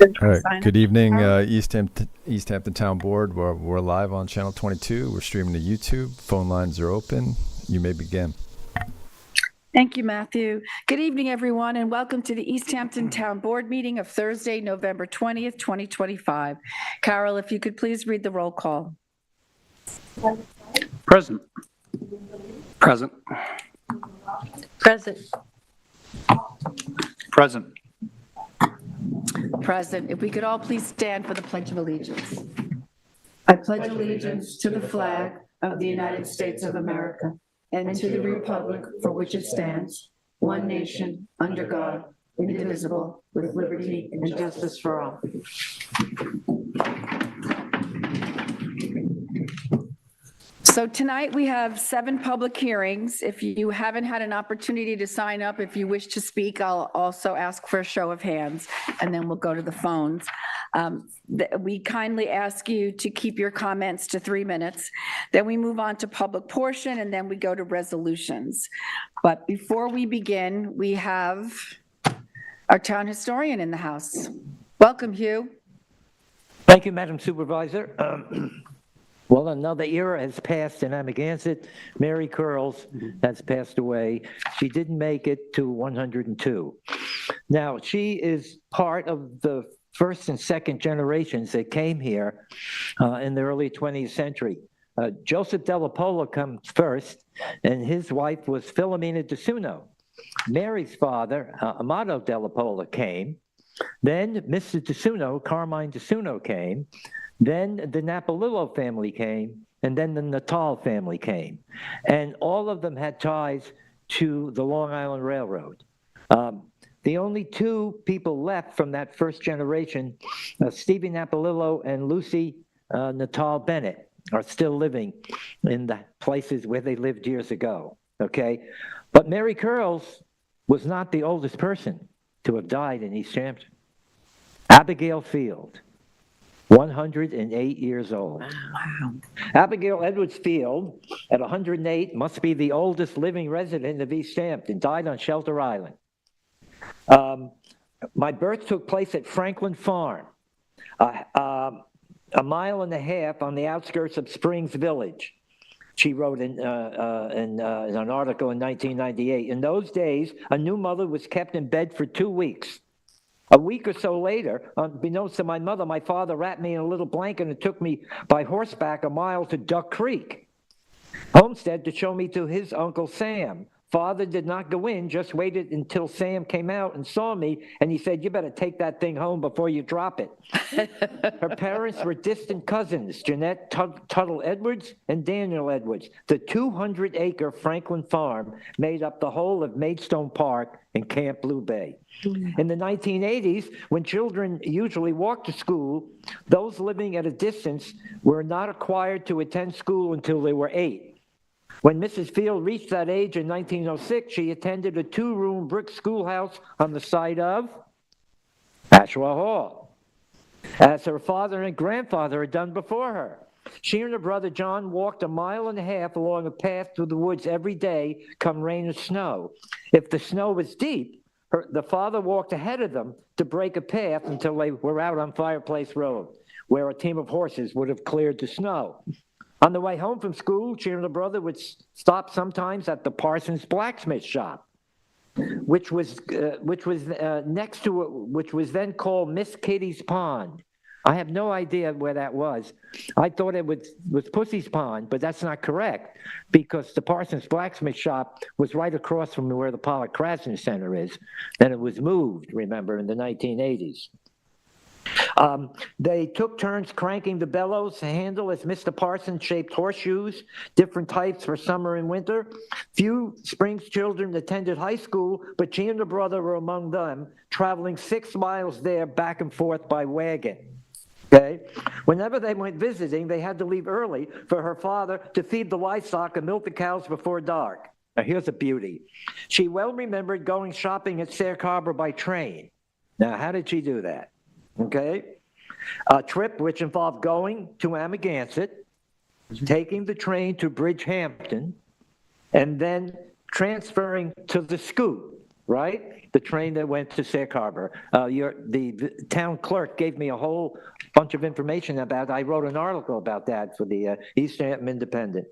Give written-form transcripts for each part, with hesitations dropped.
All right. Good evening, East Hampton Town Board. We're live on Channel 22. We're streaming to YouTube. Phone lines are open. You may begin. Thank you, Matthew. Good evening, everyone, and welcome to the East Hampton Town Board meeting of Thursday, November 20th, 2025. Carol, if you could please read the roll call. Present. Present. Present. Present. Present. If we could all please stand for the Pledge of Allegiance. I pledge allegiance to the flag of the United States of America and to the republic for which it stands, one nation, under God, indivisible, with liberty and justice for all. So tonight we have 7 public hearings. If you haven't had an opportunity to sign up, if you wish to speak, I'll also ask for a show of hands, and then we'll go to the phones. We kindly ask you to keep your comments to 3 minutes. Then we move on to public portion, and then we go to resolutions. But before we begin, we have our town historian in the house. Welcome, Hugh. Thank you, Madam Supervisor. Well, another era has passed in Amagansett. Mary Curls has passed away. She didn't make it to 102. Now, she is part of the first and second generations that came here in the early 20th century. Joseph Della Pola comes first, and his wife was Filomena DeSuno. Mary's father, Amato Della Pola, came. Then Mr. DeSuno, Carmine DeSuno, came. Then the Napolillo family came, and then the Natal family came. And all of them had ties to the Long Island Railroad. The only 2 people left from that first generation, Stevie Napolillo and Lucy Natal Bennett, are still living in the places where they lived years ago, okay? But Mary Curls was not the oldest person to have died in East Hampton. Abigail Field, 108 years old. Wow. Abigail Edwards Field, at 108, must be the oldest living resident of East Hampton, died on Shelter Island. My birth took place at Franklin Farm, a mile and a half on the outskirts of Springs Village. She wrote in an article in 1998. In those days, a new mother was kept in bed for 2 weeks. A week or so later, unbeknownst to my mother, my father wrapped me in a little blanket and took me by horseback a mile to Duck Creek, Homestead, to show me to his Uncle Sam. Father did not go in, just waited until Sam came out and saw me, and he said, "You better take that thing home before you drop it." Her parents were distant cousins, Jeanette Tuttle Edwards and Daniel Edwards. The 200-acre Franklin farm made up the whole of Maidstone Park and Camp Blue Bay. In the 1980s, when children usually walked to school, those living at a distance were not required to attend school until they were 8. When Mrs. Field reached that age in 1906, she attended a 2-room brick schoolhouse on the site of Ashwell Hall, as her father and grandfather had done before her. She and her brother John walked a mile and a half along a path through the woods every day, come rain or snow. If the snow was deep, the father walked ahead of them to break a path until they were out on Fireplace Road, where a team of horses would have cleared the snow. On the way home from school, she and her brother would stop sometimes at the Parsons blacksmith shop, which was next to it, which was then called Miss Kitty's Pond. I have no idea where that was. I thought it was Pussy's Pond, but that's not correct, because the Parsons blacksmith shop was right across from where the Pollock Krasner Center is. Then it was moved, remember, in the 1980s. They took turns cranking the bellows handle as Mr. Parsons shaped horseshoes, different types for summer and winter. Few Springs children attended high school, but she and her brother were among them, traveling 6 miles there back and forth by wagon. Okay? Whenever they went visiting, they had to leave early for her father to feed the livestock and milk the cows before dark. Now, here's a beauty. She well remembered going shopping at Sac Harbor by train. Now, how did she do that? Okay? A trip which involved going to Amagansett, taking the train to Bridgehampton, and then transferring to the scoot right? The train that went to Sag Harbor. The town clerk gave me a whole bunch of information about it. I wrote an article about that for the East Hampton Independent.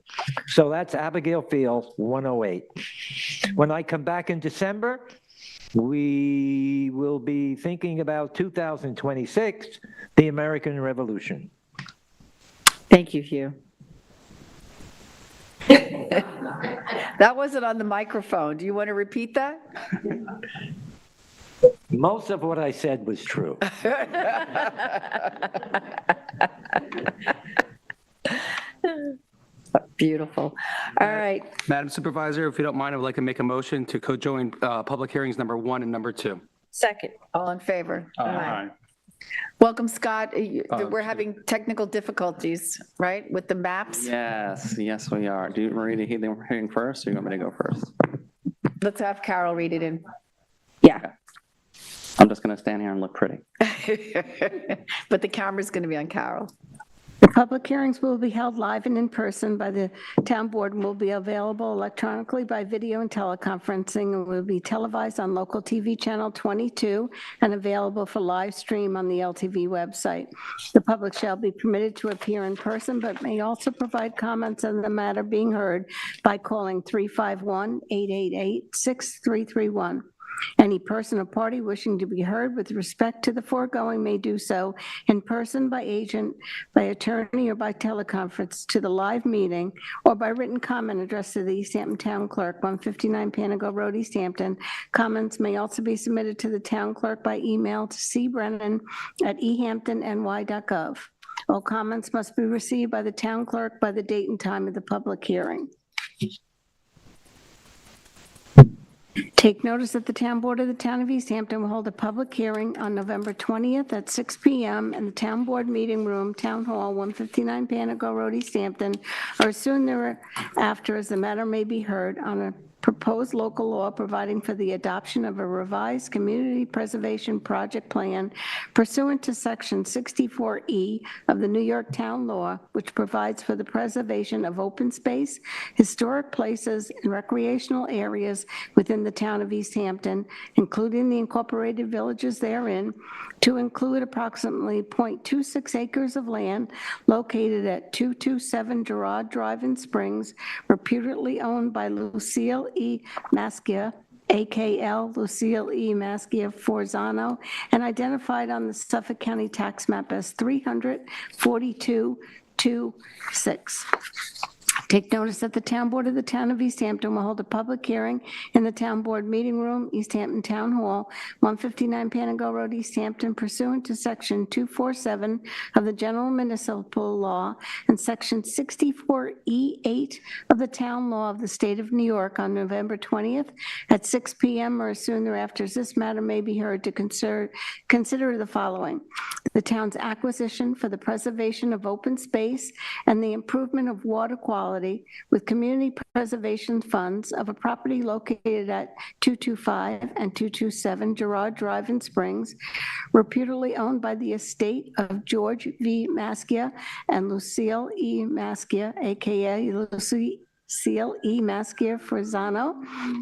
So that's Abigail Field, 108. When I come back in December, we will be thinking about 2026, the American Revolution. Thank you, Hugh. That wasn't on the microphone. Do you want to repeat that? Most of what I said was true. Beautiful. All right. Madam Supervisor, if you don't mind, I would like to make a motion to co-join public hearings number 1 and number 2. Second. All in favor? Aye. Welcome, Scott. We're having technical difficulties, right, with the maps? Yes, yes, we are. Do you want me to hear the hearing first, or you want me to go first? Let's have Carol read it in. Yeah. I'm just going to stand here and look pretty. But the camera's going to be on Carol. The public hearings will be held live and in person by the town board and will be available electronically by video and teleconferencing and will be televised on local TV channel 22 and available for live stream on the LTV website. The public shall be permitted to appear in person, but may also provide comments on the matter being heard by calling 351-888-6331. Any person or party wishing to be heard with respect to the foregoing may do so in person, by agent, by attorney, or by teleconference to the live meeting, or by written comment addressed to the East Hampton Town Clerk, 159 Panago Road, East Hampton. Comments may also be submitted to the town clerk by email to cbrennan@ehamptonny.gov. All comments must be received by the town clerk by the date and time of the public hearing. Take notice that the town board of the town of East Hampton will hold a public hearing on November 20th at 6 p.m. in the town board meeting room, Town Hall, 159 Panago Road, East Hampton, or soon thereafter, as the matter may be heard, on a proposed local law providing for the adoption of a revised community preservation project plan pursuant to Section 64E of the New York Town Law, which provides for the preservation of open space, historic places, and recreational areas within the town of East Hampton, including the incorporated villages therein, to include approximately 0.26 acres of land located at 227 Gerard Drive in Springs, reputedly owned by Lucille E. Maskia, AKL Lucille E. Maskia Forzano, and identified on the Suffolk County tax map as 34226. Take notice that the town board of the town of East Hampton will hold a public hearing in the town board meeting room, East Hampton Town Hall, 159 Panago Road, East Hampton, pursuant to Section 247 of the General Municipal Law and Section 64E8 of the Town Law of the State of New York on November 20th at 6 p.m. or as soon thereafter, as this matter may be heard, to consider the following: the town's acquisition for the preservation of open space and the improvement of water quality with community preservation funds of a property located at 225 and 227 Gerard Drive in Springs, reputedly owned by the estate of George V. Maskia and Lucille E. Maskia, AKA Lucille E. Maskia Forzano,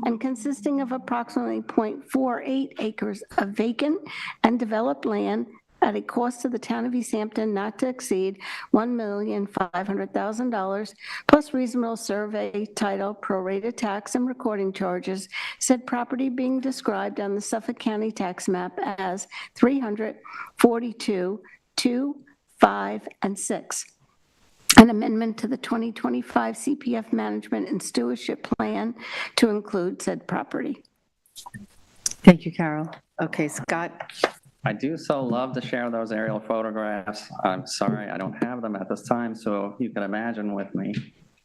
and consisting of approximately 0.48 acres of vacant and developed land at a cost to the town of East Hampton not to exceed $1,500,000, plus reasonable survey, title, prorated tax, and recording charges, said property being described on the Suffolk County tax map as 342, 2, 5, and 6. An amendment to the 2025 CPF Management and Stewardship Plan to include said property. Thank you, Carol. Okay, Scott. I do so love to share those aerial photographs. I'm sorry I don't have them at this time, so you can imagine with me,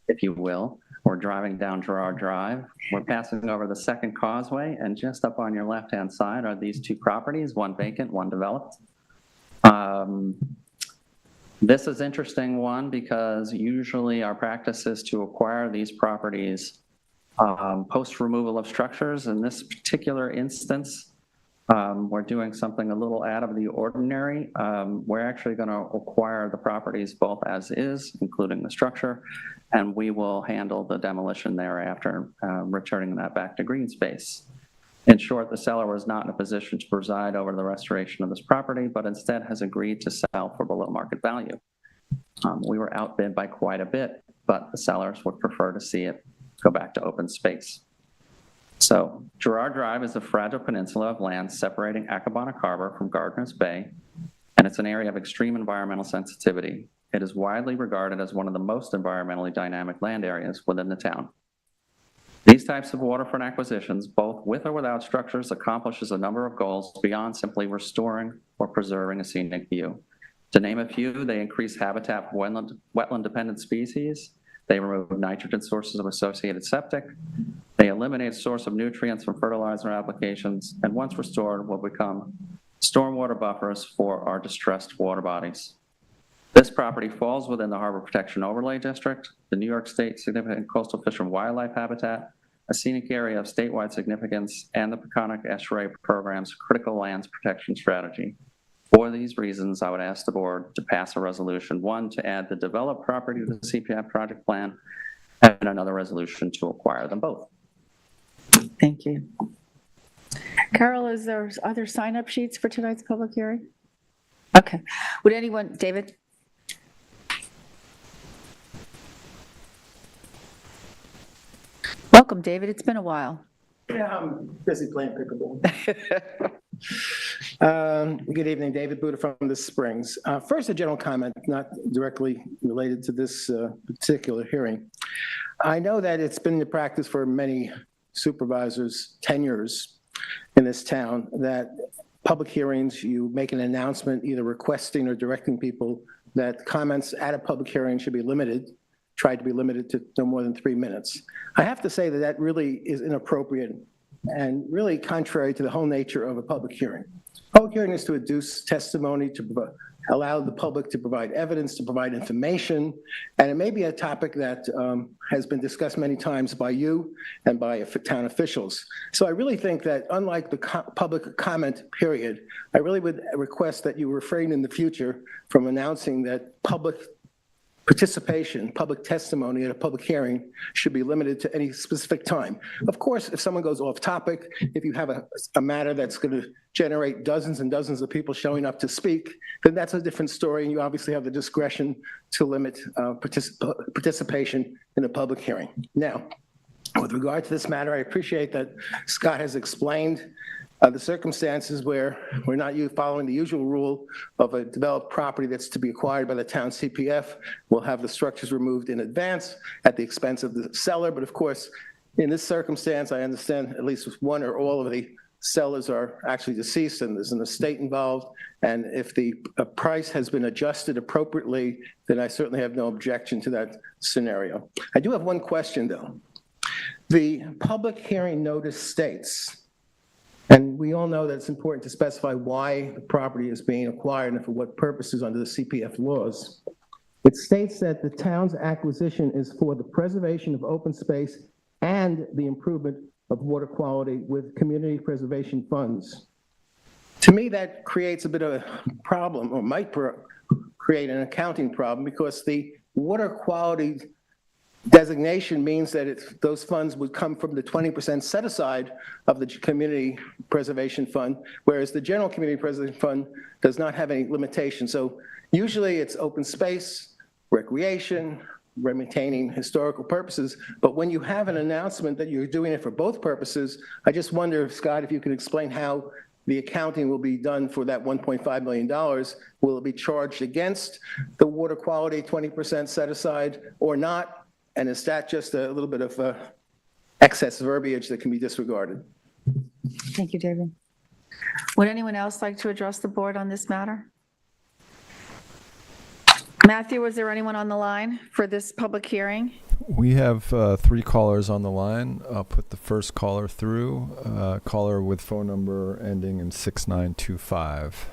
if you will. We're driving down Gerard Drive. We're passing over the second causeway, and just up on your left-hand side are these two properties, one vacant, one developed. This is interesting one because usually our practice is to acquire these properties post removal of structures. In this particular instance, we're doing something a little out of the ordinary. We're actually going to acquire the properties both as is, including the structure, and we will handle the demolition thereafter, returning that back to green space. In short, the seller was not in a position to preside over the restoration of this property, but instead has agreed to sell for below market value. We were outbid by quite a bit, but the sellers would prefer to see it go back to open space. So Girard Drive is a fragile peninsula of land separating Accabonac Harbor from Gardiner's Bay, and it's an area of extreme environmental sensitivity. It is widely regarded as one of the most environmentally dynamic land areas within the town. These types of waterfront acquisitions, both with or without structures, accomplishes a number of goals beyond simply restoring or preserving a scenic view. To name a few, they increase habitat for wetland-dependent species, they remove nitrogen sources of associated septic, they eliminate a source of nutrients from fertilizer applications, and once restored will become stormwater buffers for our distressed water bodies. This property falls within the Harbor Protection Overlay District, the New York State Significant Coastal Fish and Wildlife Habitat, a scenic area of statewide significance, and the Peconic Estuary Program's Critical Lands Protection Strategy. For these reasons, I would ask the board to pass a resolution, one, to add the developed property to the CPF project plan, and another resolution to acquire them both. Thank you. Carol, is there other sign-up sheets for tonight's public hearing? Okay. Would anyone, David? Welcome, David. It's been a while. Yeah, I'm busy playing pickleball. Good evening, David Buda from the Springs. First, a general comment, not directly related to this particular hearing. I know that it's been the practice for many supervisors' tenures in this town that public hearings, you make an announcement either requesting or directing people that comments at a public hearing should be limited, tried to be limited to no more than 3 minutes. I have to say that that really is inappropriate and really contrary to the whole nature of a public hearing. Public hearing is to adduce testimony, to allow the public to provide evidence, to provide information, and it may be a topic that has been discussed many times by you and by town officials. So I really think that unlike the public comment period, I really would request that you refrain in the future from announcing that public participation, public testimony at a public hearing should be limited to any specific time. Of course, if someone goes off topic, if you have a matter that's going to generate dozens and dozens of people showing up to speak, then that's a different story, and you obviously have the discretion to limit participation in a public hearing. Now, with regard to this matter, I appreciate that Scott has explained the circumstances where we're not following the usual rule of a developed property that's to be acquired by the town CPF. We'll have the structures removed in advance at the expense of the seller. But of course, in this circumstance, I understand at least one or all of the sellers are actually deceased and there's an estate involved. And if the price has been adjusted appropriately, then I certainly have no objection to that scenario. I do have one question though. The public hearing notice states, and we all know that it's important to specify why the property is being acquired and for what purposes under the CPF laws. It states that the town's acquisition is for the preservation of open space and the improvement of water quality with community preservation funds. To me, that creates a bit of a problem, or might create an accounting problem, because the water quality designation means that those funds would come from the 20% set aside of the community preservation fund, whereas the general community preservation fund does not have any limitations. So usually it's open space, recreation, maintaining historical purposes. But when you have an announcement that you're doing it for both purposes, I just wonder, Scott, if you could explain how the accounting will be done for that $1.5 million. Will it be charged against the water quality 20% set aside or not? And is that just a little bit of excess verbiage that can be disregarded? Thank you, David. Would anyone else like to address the board on this matter? Matthew, was there anyone on the line for this public hearing? We have 3 callers on the line. I'll put the first caller through. Caller with phone number ending in 6925.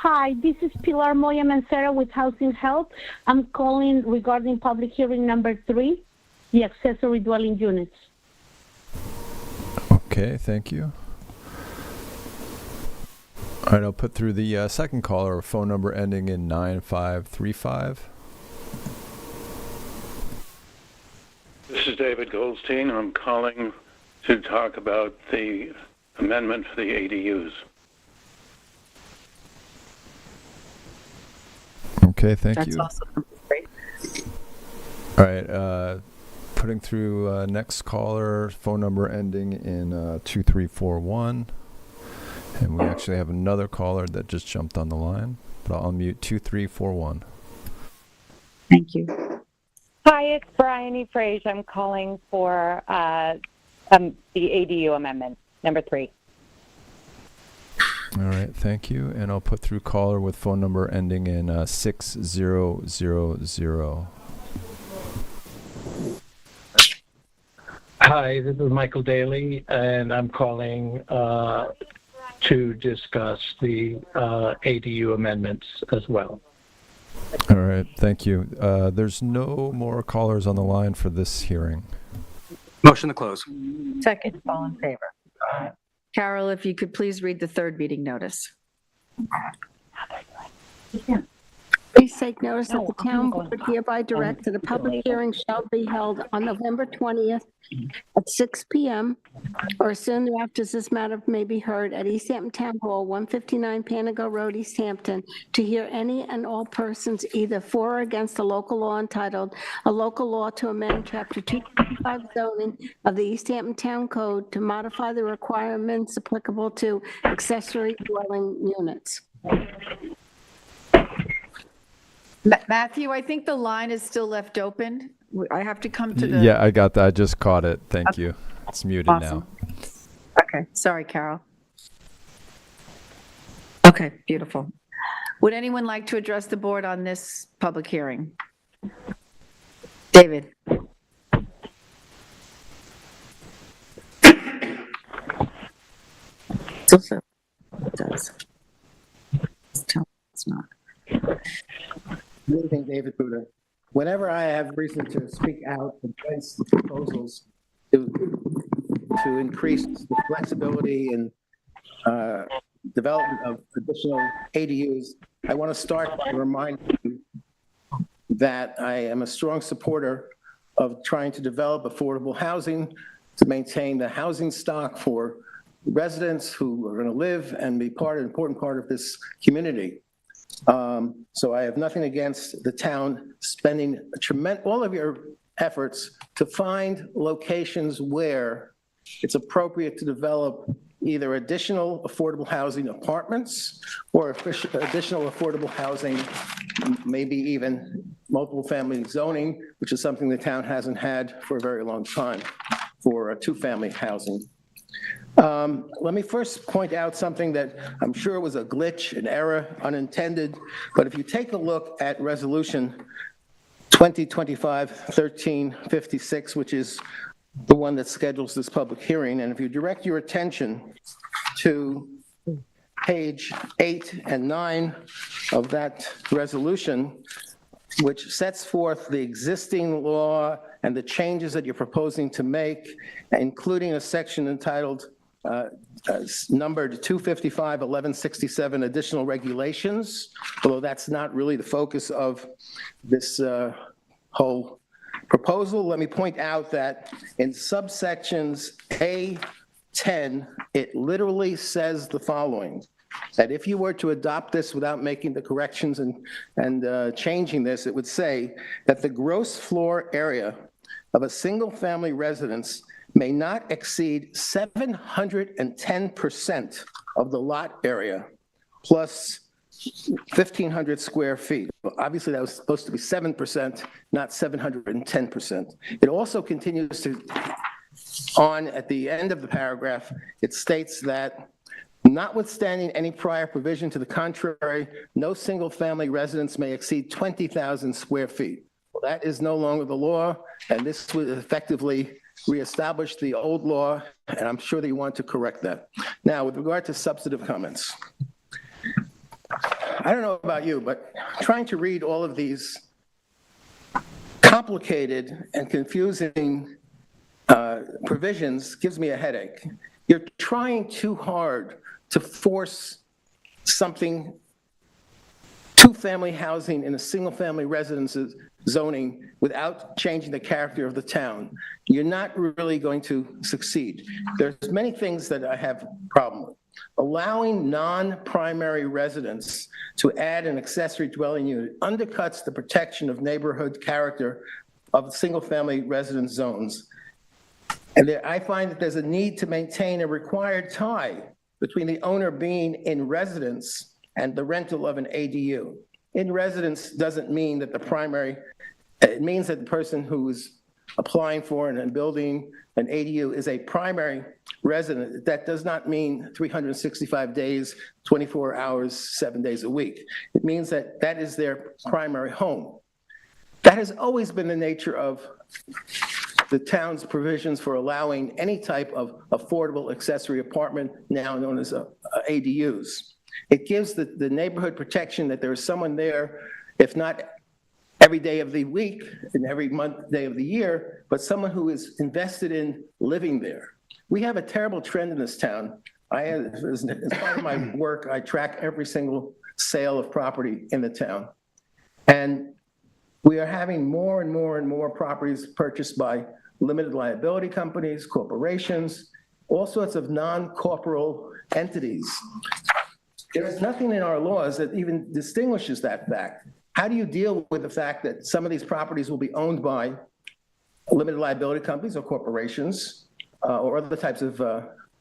Hi, this is Pilar Moya Mancera with Housing Help. I'm calling regarding public hearing number 3, the accessory dwelling units. Okay, thank you. All right, I'll put through the second caller, phone number ending in 9535. This is David Goldstein. I'm calling to talk about the amendment for the ADUs. Okay, thank That's you. also great. All right, putting through next caller, phone number ending in 2341. And we actually have another caller that just jumped on the line, but I'll unmute 2341. Thank you. Hi, it's Bryony Frage. I'm calling for the ADU amendment, number 3. All right, thank you. And I'll put through caller with phone number ending in 6000. Hi, this is Michael Daly, and I'm calling to discuss the ADU amendments as well. All right, thank you. There's no more callers on the line for this hearing. Motion to close. Second, all in favor. Carol, if you could please read the third meeting notice. Please take notice that the town board hereby directs that a public hearing shall be held on November 20th at 6 p.m. or soon thereafter as this matter may be heard at East Hampton Town Hall, 159 Panago Road, East Hampton, to hear any and all persons either for or against a local law entitled, a local law to amend Chapter 255 zoning of the East Hampton Town Code to modify the requirements applicable to accessory dwelling units. Matthew, I think the line is still left open. I have to come to the. Yeah, I got that. I just caught it. Thank you. It's muted Awesome. now. Okay, sorry, Carol. Okay, beautiful. Would anyone like to address the board on this public hearing? David? It does. It's not. Good evening, David Buda. Whenever I have reason to speak out against the proposals to increase the flexibility and development of additional ADUs, I want to start by reminding you that I am a strong supporter of trying to develop affordable housing to maintain the housing stock for residents who are going to live and be an important part of this community. So I have nothing against the town spending all of your efforts to find locations where it's appropriate to develop either additional affordable housing apartments or additional affordable housing, maybe even multiple family zoning, which is something the town hasn't had for a very long time for two-family housing. Let me first point out something that I'm sure was a glitch, an error, unintended, but if you take a look at Resolution 2025-1356, which is the one that schedules this public hearing, and if you direct your attention to page 8 and 9 of that resolution, which sets forth the existing law and the changes that you're proposing to make, including a section entitled numbered 255-1167 additional regulations, although that's not really the focus of this whole proposal. Let me point out that in subsections A10, it literally says the following, that if you were to adopt this without making the corrections and changing this, it would say that the gross floor area of a single-family residence may not exceed 710% of the lot area plus 1,500 square feet. Well, obviously, that was supposed to be 7%, not 710%. It also continues to, at the end of the paragraph, it states that notwithstanding any prior provision to the contrary, no single-family residence may exceed 20,000 square feet. Well, that is no longer the law, and this would effectively reestablish the old law, and I'm sure that you want to correct that. Now, with regard to substantive comments, I don't know about you, but trying to read all of these complicated and confusing provisions gives me a headache. You're trying too hard to force something, two-family housing in a single-family residences zoning without changing the character of the town, you're not really going to succeed. There's many things that I have a problem with. Allowing non-primary residents to add an accessory dwelling unit undercuts the protection of neighborhood character of single-family residence zones. And I find that there's a need to maintain a required tie between the owner being in residence and the rental of an ADU. In residence doesn't mean that it means that the person who is applying for and building an ADU is a primary resident. That does not mean 365 days, 24 hours, 7 days a week. It means that that is their primary home. That has always been the nature of the town's provisions for allowing any type of affordable accessory apartment, now known as ADUs. It gives the neighborhood protection that there is someone there, if not every day of the week and every day of the year, but someone who is invested in living there. We have a terrible trend in this town. As part of my work, I track every single sale of property in the town. And we are having more and more and more properties purchased by limited liability companies, corporations, all sorts of non-corporal entities. There is nothing in our laws that even distinguishes that fact. How do you deal with the fact that some of these properties will be owned by limited liability companies or corporations or other types of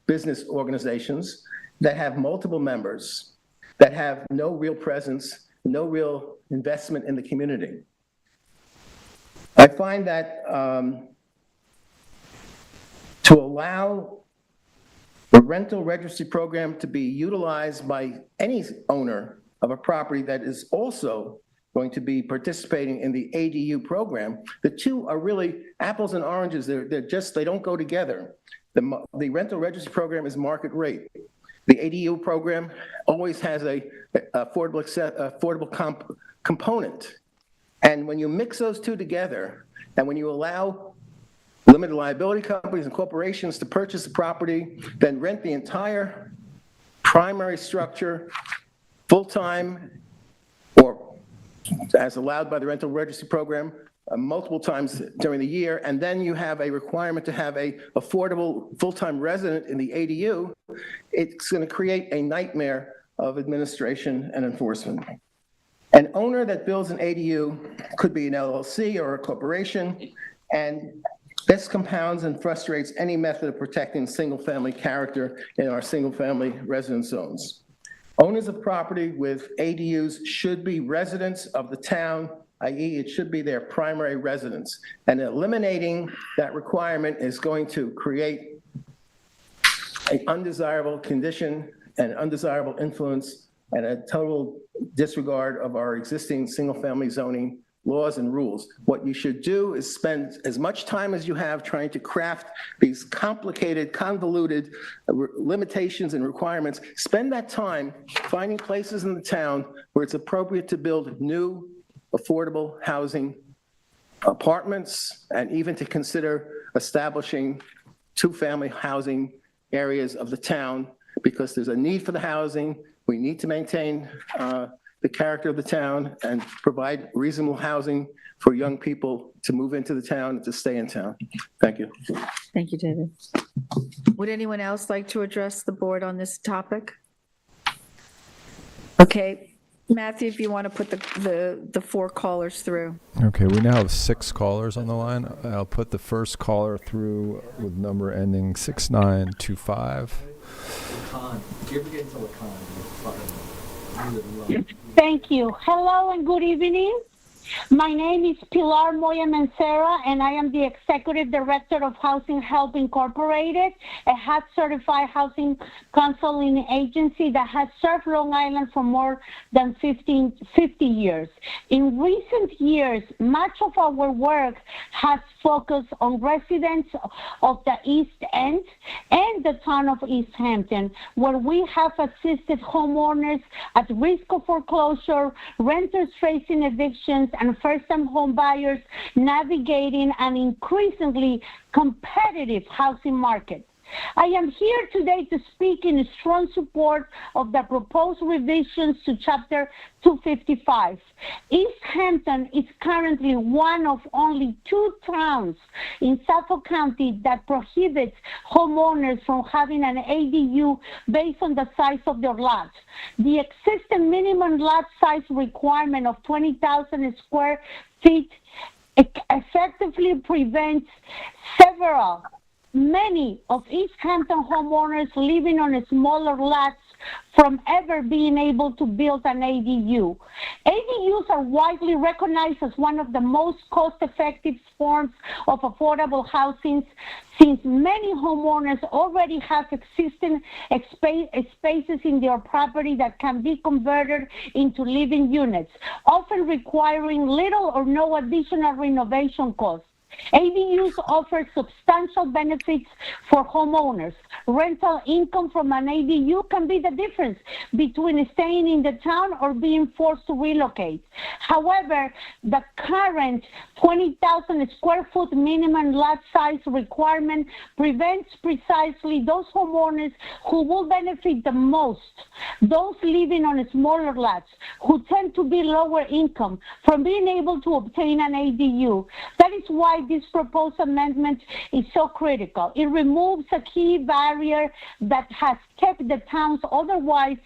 business organizations that have multiple members, that have no real presence, no real investment in the community? I find that to allow the rental registry program to be utilized by any owner of a property that is also going to be participating in the ADU program, the two are really apples and oranges. They don't go together. The rental registry program is market rate. The ADU program always has a affordable component. And when you mix those two together, and when you allow limited liability companies and corporations to purchase the property, then rent the entire primary structure full-time or as allowed by the rental registry program multiple times during the year, and then you have a requirement to have a affordable full-time resident in the ADU, it's going to create a nightmare of administration and enforcement. An owner that builds an ADU could be an LLC or a corporation, and this compounds and frustrates any method of protecting single-family character in our single-family residence zones. Owners of property with ADUs should be residents of the town, i.e. it should be their primary residence. And eliminating that requirement is going to create an undesirable condition and undesirable influence and a total disregard of our existing single-family zoning laws and rules. What you should do is spend as much time as you have trying to craft these complicated, convoluted limitations and requirements. Spend that time finding places in the town where it's appropriate to build new, affordable housing, apartments, and even to consider establishing two-family housing areas of the town, because there's a need for the housing. We need to maintain the character of the town and provide reasonable housing for young people to move into the town and to stay in town. Thank you. Thank you, David. Would anyone else like to address the board on this topic? Okay, Matthew, if you want to put the four callers through. Okay, we now have 6 callers on the line. I'll put the first caller through with number ending 6925. Thank you. Hello and good evening. My name is Pilar Moya Mancera, and I am the Executive Director of Housing Help Incorporated, a HUD-certified housing counseling agency that has served Long Island for more than 50 years. In recent years, much of our work has focused on residents of the East End and the town of East Hampton, where we have assisted homeowners at risk of foreclosure, renters facing evictions, and first-time home buyers navigating an increasingly competitive housing market. I am here today to speak in strong support of the proposed revisions to Chapter 255. East Hampton is currently one of only 2 towns in Suffolk County that prohibits homeowners from having an ADU based on the size of their lots. The existing minimum lot size requirement of 20,000 square feet effectively prevents many of East Hampton homeowners living on smaller lots from ever being able to build an ADU. ADUs are widely recognized as one of the most cost-effective forms of affordable housing, since many homeowners already have existing spaces in their property that can be converted into living units, often requiring little or no additional renovation costs. ADUs offer substantial benefits for homeowners. Rental income from an ADU can be the difference between staying in the town or being forced to relocate. However, the current 20,000 square foot minimum lot size requirement prevents precisely those homeowners who will benefit the most, those living on smaller lots, who tend to be lower income, from being able to obtain an ADU. That is why this proposed amendment is so critical. It removes a key barrier that has kept the town's otherwise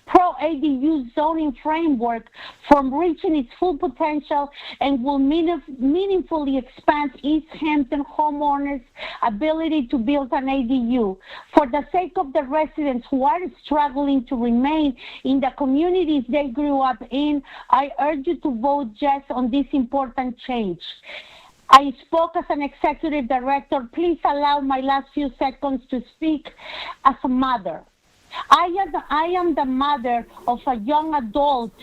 pro-ADU zoning framework from reaching its full potential, and will meaningfully expand East Hampton homeowners' ability to build an ADU. For the sake of the residents who are struggling to remain in the communities they grew up in, I urge you to vote yes on this important change. I spoke as an executive director. Please allow my last few seconds to speak as a mother. I am the mother of a young adult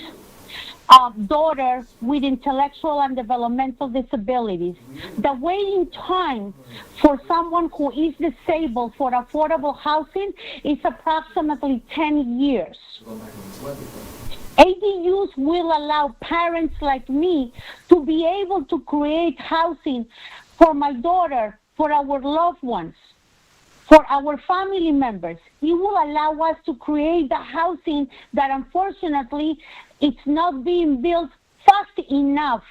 daughter with intellectual and developmental disabilities. The waiting time for someone who is disabled for affordable housing is approximately 10 years. ADUs will allow parents like me to be able to create housing for my daughter, for our loved ones, for our family members. It will allow us to create the housing that unfortunately it's not being built fast enough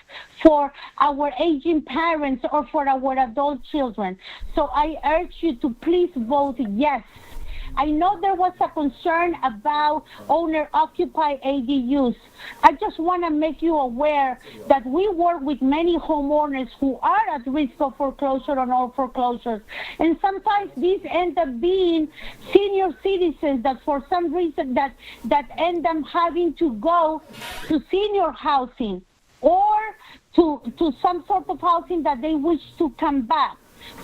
for our aging parents or for our adult children. So I urge you to please vote yes. I know there was a concern about owner-occupied ADUs. I just want to make you aware that we work with many homeowners who are at risk of foreclosure on all foreclosures. And sometimes these end up being senior citizens that for some reason that end up having to go to senior housing or to some sort of housing that they wish to come back.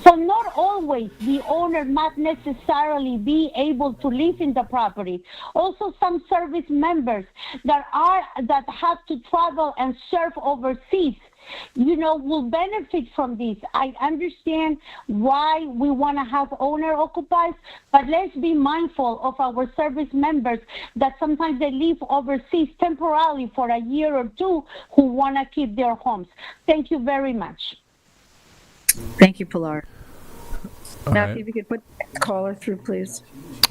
So not always the owner must necessarily be able to live in the property. Also, some service members that have to travel and serve overseas, will benefit from this. I understand why we want to have owner-occupied, but let's be mindful of our service members that sometimes they live overseas temporarily for a year or two who want to keep their homes. Thank you very much. Thank you, Pilar. All Now, right. if you could put the caller through, please.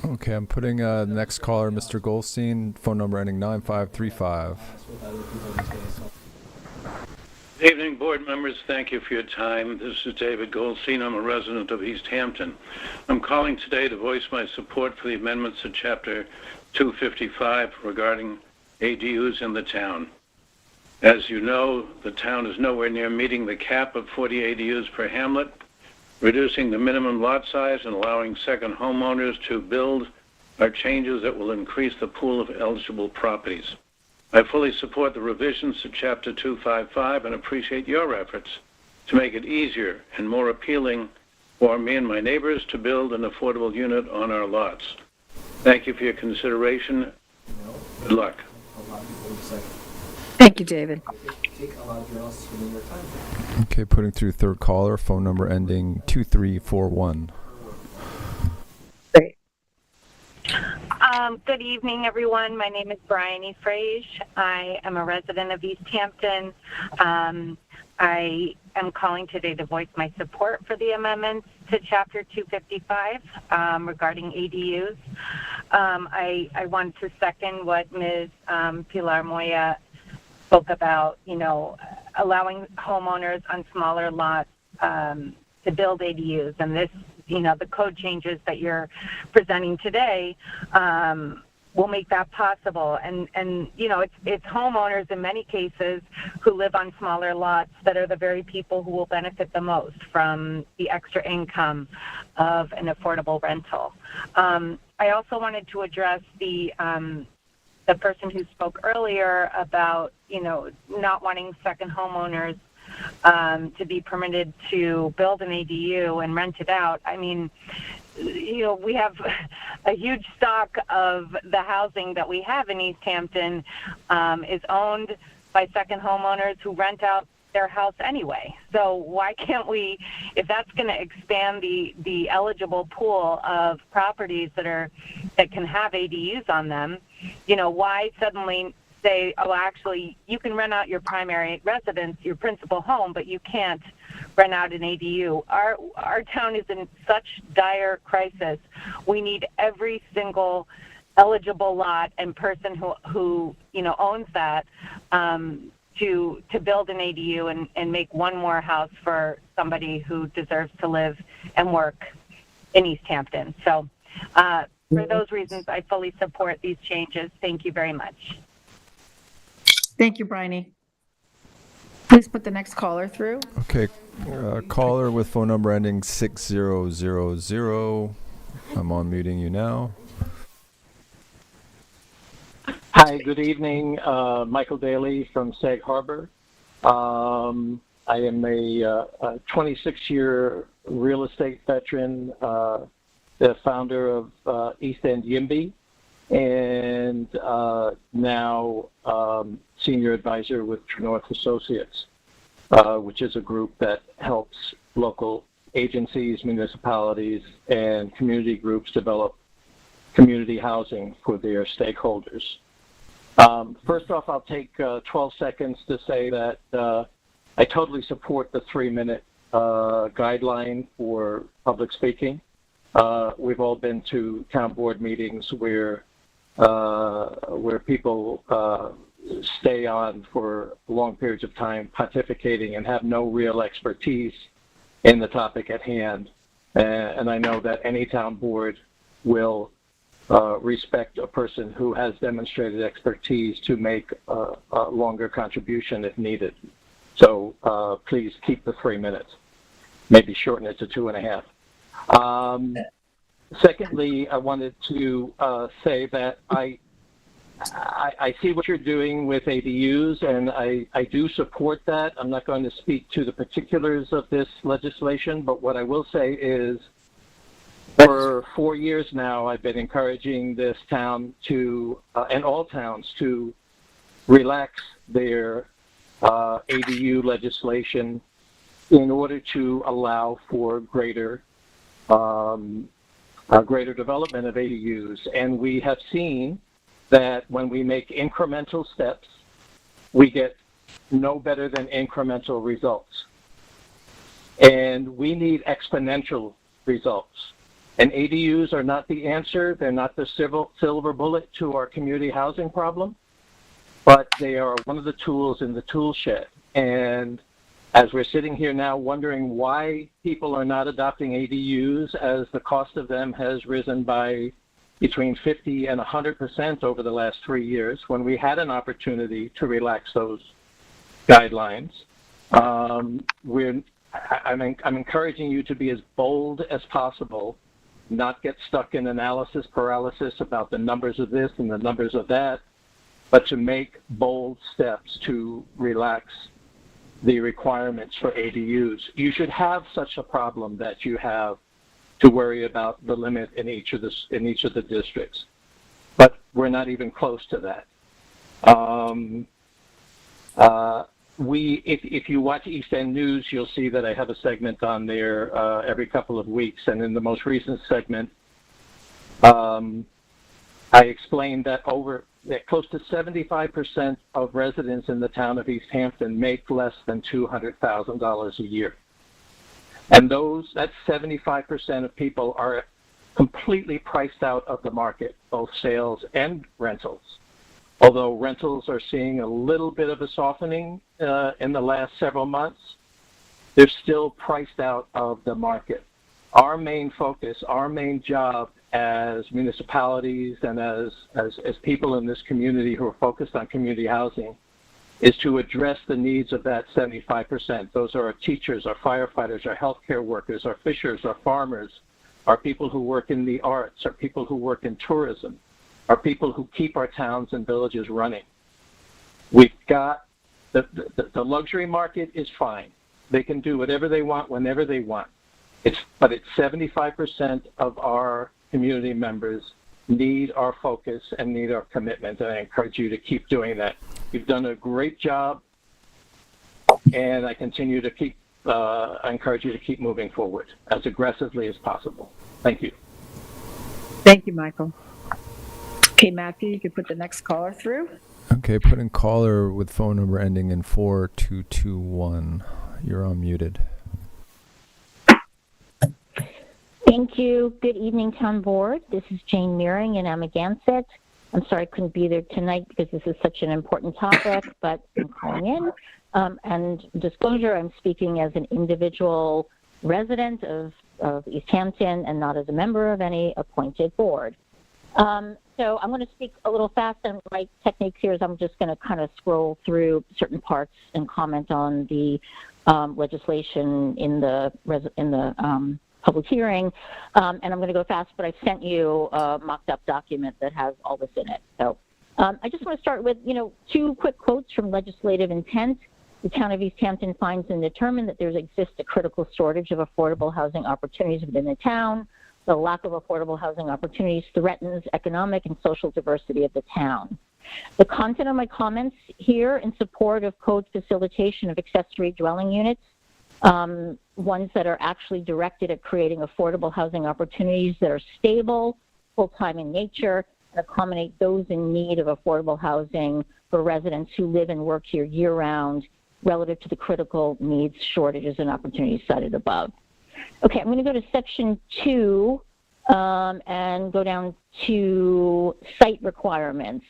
Okay, I'm putting the next caller, Mr. Goldstein, phone number ending 9535. Good evening, board members. Thank you for your time. This is David Goldstein. I'm a resident of East Hampton. I'm calling today to voice my support for the amendments to Chapter 255 regarding ADUs in the town. As you know, the town is nowhere near meeting the cap of 40 ADUs per hamlet. Reducing the minimum lot size and allowing second homeowners to build are changes that will increase the pool of eligible properties. I fully support the revisions to Chapter 255 and appreciate your efforts to make it easier and more appealing for me and my neighbors to build an affordable unit on our lots. Thank you for your consideration. Good luck. Thank you, David. Okay, putting through third caller, phone number ending 2341. Great. Good evening, everyone. My name is Bryony Frage. I am a resident of East Hampton. I am calling today to voice my support for the amendments to Chapter 255 regarding ADUs. I want to second what Ms. Pilar Moya spoke about, allowing homeowners on smaller lots to build ADUs. And this, the code changes that you're presenting today will make that possible. And it's homeowners in many cases who live on smaller lots that are the very people who will benefit the most from the extra income of an affordable rental. I also wanted to address the person who spoke earlier about, not wanting second homeowners to be permitted to build an ADU and rent it out. I mean, we have a huge stock of the housing that we have in East Hampton is owned by second homeowners who rent out their house anyway. So why can't we, if that's going to expand the eligible pool of properties that can have ADUs on them, why suddenly say, oh, actually, you can rent out your primary residence, your principal home, but you can't rent out an ADU. Our town is in such dire crisis. We need every single eligible lot and person who owns that to build an ADU and make one more house for somebody who deserves to live and work in East Hampton. So for those reasons, I fully support these changes. Thank you very much. Thank you, Bryony. Please put the next caller through. Okay, caller with phone number ending 6000. I'm unmuting you now. Hi, good evening. Michael Daly from Sag Harbor. I am a 26-year real estate veteran, the founder of East End YIMBY, and now senior advisor with True North Associates, which is a group that helps local agencies, municipalities, and community groups develop community housing for their stakeholders. First off, I'll take 12 seconds to say that I totally support the 3-minute guideline for public speaking. We've all been to town board meetings where people stay on for long periods of time pontificating and have no real expertise in the topic at hand. And I know that any town board will respect a person who has demonstrated expertise to make a longer contribution if needed. So please keep the 3 minutes, maybe shorten it to 2.5. Secondly, I wanted to say that I see what you're doing with ADUs, and I do support that. I'm not going to speak to the particulars of this legislation, but what I will say is for 4 years now, I've been encouraging this town to, and all towns, to relax their ADU legislation in order to allow for greater development of ADUs. And we have seen that when we make incremental steps, we get no better than incremental results. And we need exponential results. And ADUs are not the answer. They're not the silver bullet to our community housing problem, but they are one of the tools in the tool shed. And as we're sitting here now wondering why people are not adopting ADUs, as the cost of them has risen by between 50 and 100% over the last 3 years, when we had an opportunity to relax those guidelines, I'm encouraging you to be as bold as possible, not get stuck in analysis paralysis about the numbers of this and the numbers of that, but to make bold steps to relax the requirements for ADUs. You should have such a problem that you have to worry about the limit in each of the districts, but we're not even close to that. If you watch East End News, you'll see that I have a segment on there every couple of weeks, and in the most recent segment, I explained that over that close to 75% of residents in the town of East Hampton make less than $200,000 a year. And that's 75% of people are completely priced out of the market, both sales and rentals. Although rentals are seeing a little bit of a softening in the last several months, they're still priced out of the market. Our main focus, our main job as municipalities and as people in this community who are focused on community housing is to address the needs of that 75%. Those are our teachers, our firefighters, our healthcare workers, our fishers, our farmers, our people who work in the arts, our people who work in tourism, our people who keep our towns and villages running. We've got the luxury market is fine. They can do whatever they want whenever they want. But it's 75% of our community members need our focus and need our commitment, and I encourage you to keep doing that. You've done a great job, and I encourage you to keep moving forward as aggressively as possible. Thank you. Thank you, Michael. Okay, Matthew, you can put the next caller through. Okay, putting caller with phone number ending in 4221. You're unmuted. Thank you. Good evening, Town Board. This is Jane Meering in Amagansett. I'm sorry I couldn't be there tonight because this is such an important topic, but I'm calling in. And disclosure, I'm speaking as an individual resident of East Hampton and not as a member of any appointed board. So I'm going to speak a little fast, and my technique here is I'm just going to kind of scroll through certain parts and comment on the legislation in the public hearing, and I'm going to go fast, but I've sent you a mocked-up document that has all this in it. So I just want to start with, two quick quotes from legislative intent. The town of East Hampton finds and determined that there exists a critical shortage of affordable housing opportunities within the town. The lack of affordable housing opportunities threatens economic and social diversity of the town. The content of my comments here in support of code facilitation of accessory dwelling units, ones that are actually directed at creating affordable housing opportunities that are stable, full-time in nature, and accommodate those in need of affordable housing for residents who live and work here year-round relative to the critical needs, shortages, and opportunities cited above. Okay, I'm going to go to section 2 and go down to site requirements.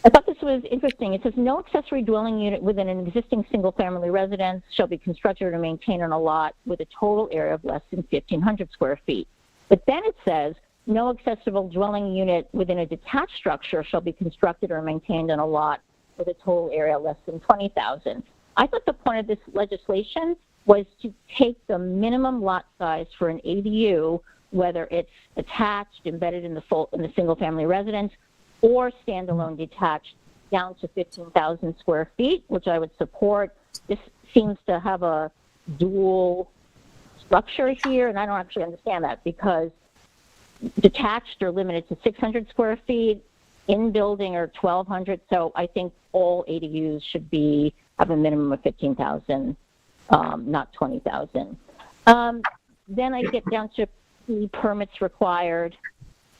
I thought this was interesting. It says no accessory dwelling unit within an existing single-family residence shall be constructed or maintained on a lot with a total area of less than 1,500 square feet. But then it says no accessible dwelling unit within a detached structure shall be constructed or maintained on a lot with a total area less than 20,000. I thought the point of this legislation was to take the minimum lot size for an ADU, whether it's attached, embedded in the single-family residence, or standalone detached, down to 15,000 square feet, which I would support. This seems to have a dual structure here, and I don't actually understand that because detached are limited to 600 square feet, in building are 1,200. So I think all ADUs should have a minimum of 15,000, not 20,000. Then I get down to the permits required.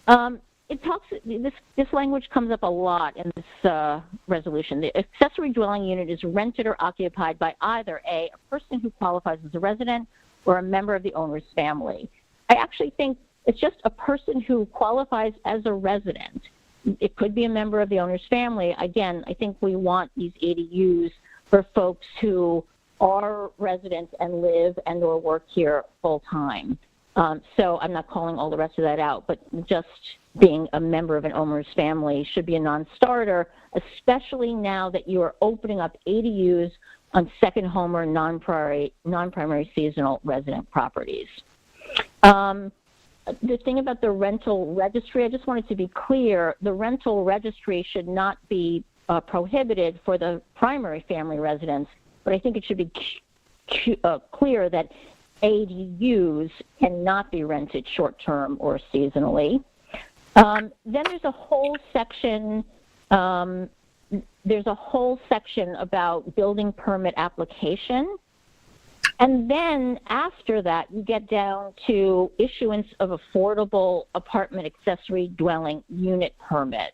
It talks. This language comes up a lot in this resolution. The accessory dwelling unit is rented or occupied by either a person who qualifies as a resident or a member of the owner's family. I actually think it's just a person who qualifies as a resident. It could be a member of the owner's family. Again, I think we want these ADUs for folks who are residents and live and or work here full time. So I'm not calling all the rest of that out, but just being a member of an owner's family should be a non-starter, especially now that you are opening up ADUs on second home or non-primary seasonal resident properties. The thing about the rental registry, I just wanted to be clear, the rental registry should not be prohibited for the primary family residence, but I think it should be clear that ADUs cannot be rented short-term or seasonally. Then there's a whole section. About building permit application, and then after that, you get down to issuance of affordable apartment accessory dwelling unit permit.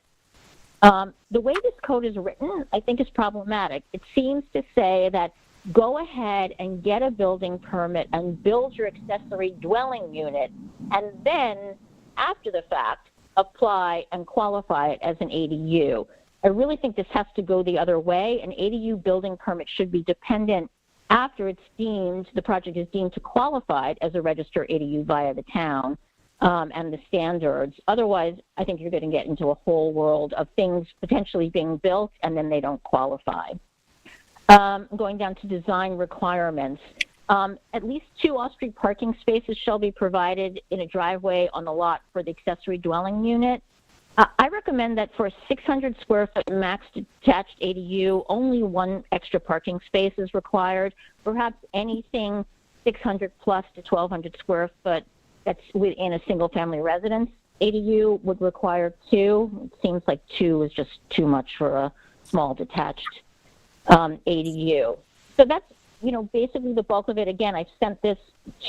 The way this code is written, I think is problematic. It seems to say that go ahead and get a building permit and build your accessory dwelling unit, and then after the fact, apply and qualify it as an ADU. I really think this has to go the other way. An ADU building permit should be dependent after it's deemed, the project is deemed to qualify as a registered ADU via the town and the standards. Otherwise, I think you're going to get into a whole world of things potentially being built and then they don't qualify. Going down to design requirements. At least 2 off-street parking spaces shall be provided in a driveway on the lot for the accessory dwelling unit. I recommend that for a 600 square foot max detached ADU, only 1 extra parking space is required. Perhaps anything 600 plus to 1,200 square foot that's within a single family residence ADU would require 2. It seems like 2 is just too much for a small detached ADU. So that's, basically the bulk of it. Again, I've sent this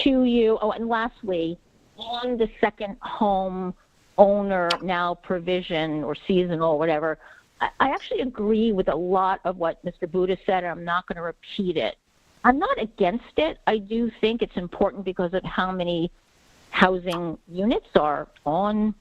to you. Oh, and lastly, on the second home owner now provision or seasonal, whatever, I actually agree with a lot of what Mr. Buddha said, and I'm not going to repeat it. I'm not against it. I do think it's important because of how many housing units are on,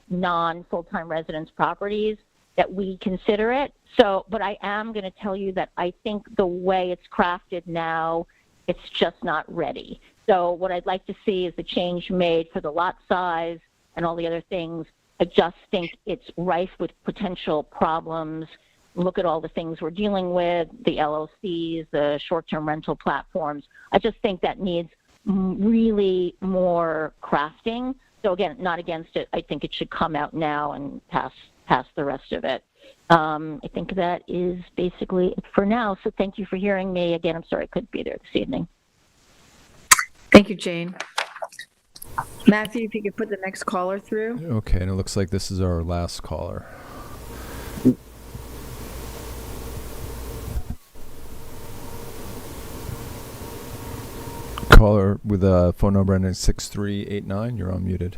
non-full-time residence properties that we consider it. So, but I am going to tell you that I think the way it's crafted now, it's just not ready. So what I'd like to see is the change made for the lot size and all the other things. I just think it's rife with potential problems. Look at all the things we're dealing with, the LLCs, the short-term rental platforms. I just think that needs really more crafting. So again, not against it. I think it should come out now and pass the rest of it. I think that is basically it for now. So thank you for hearing me. Again, I'm sorry I couldn't be there this evening. Thank you, Jane. Matthew, if you could put the next caller through. Okay, and it looks like this is our last caller. Caller with a phone number ending 6389, you're unmuted.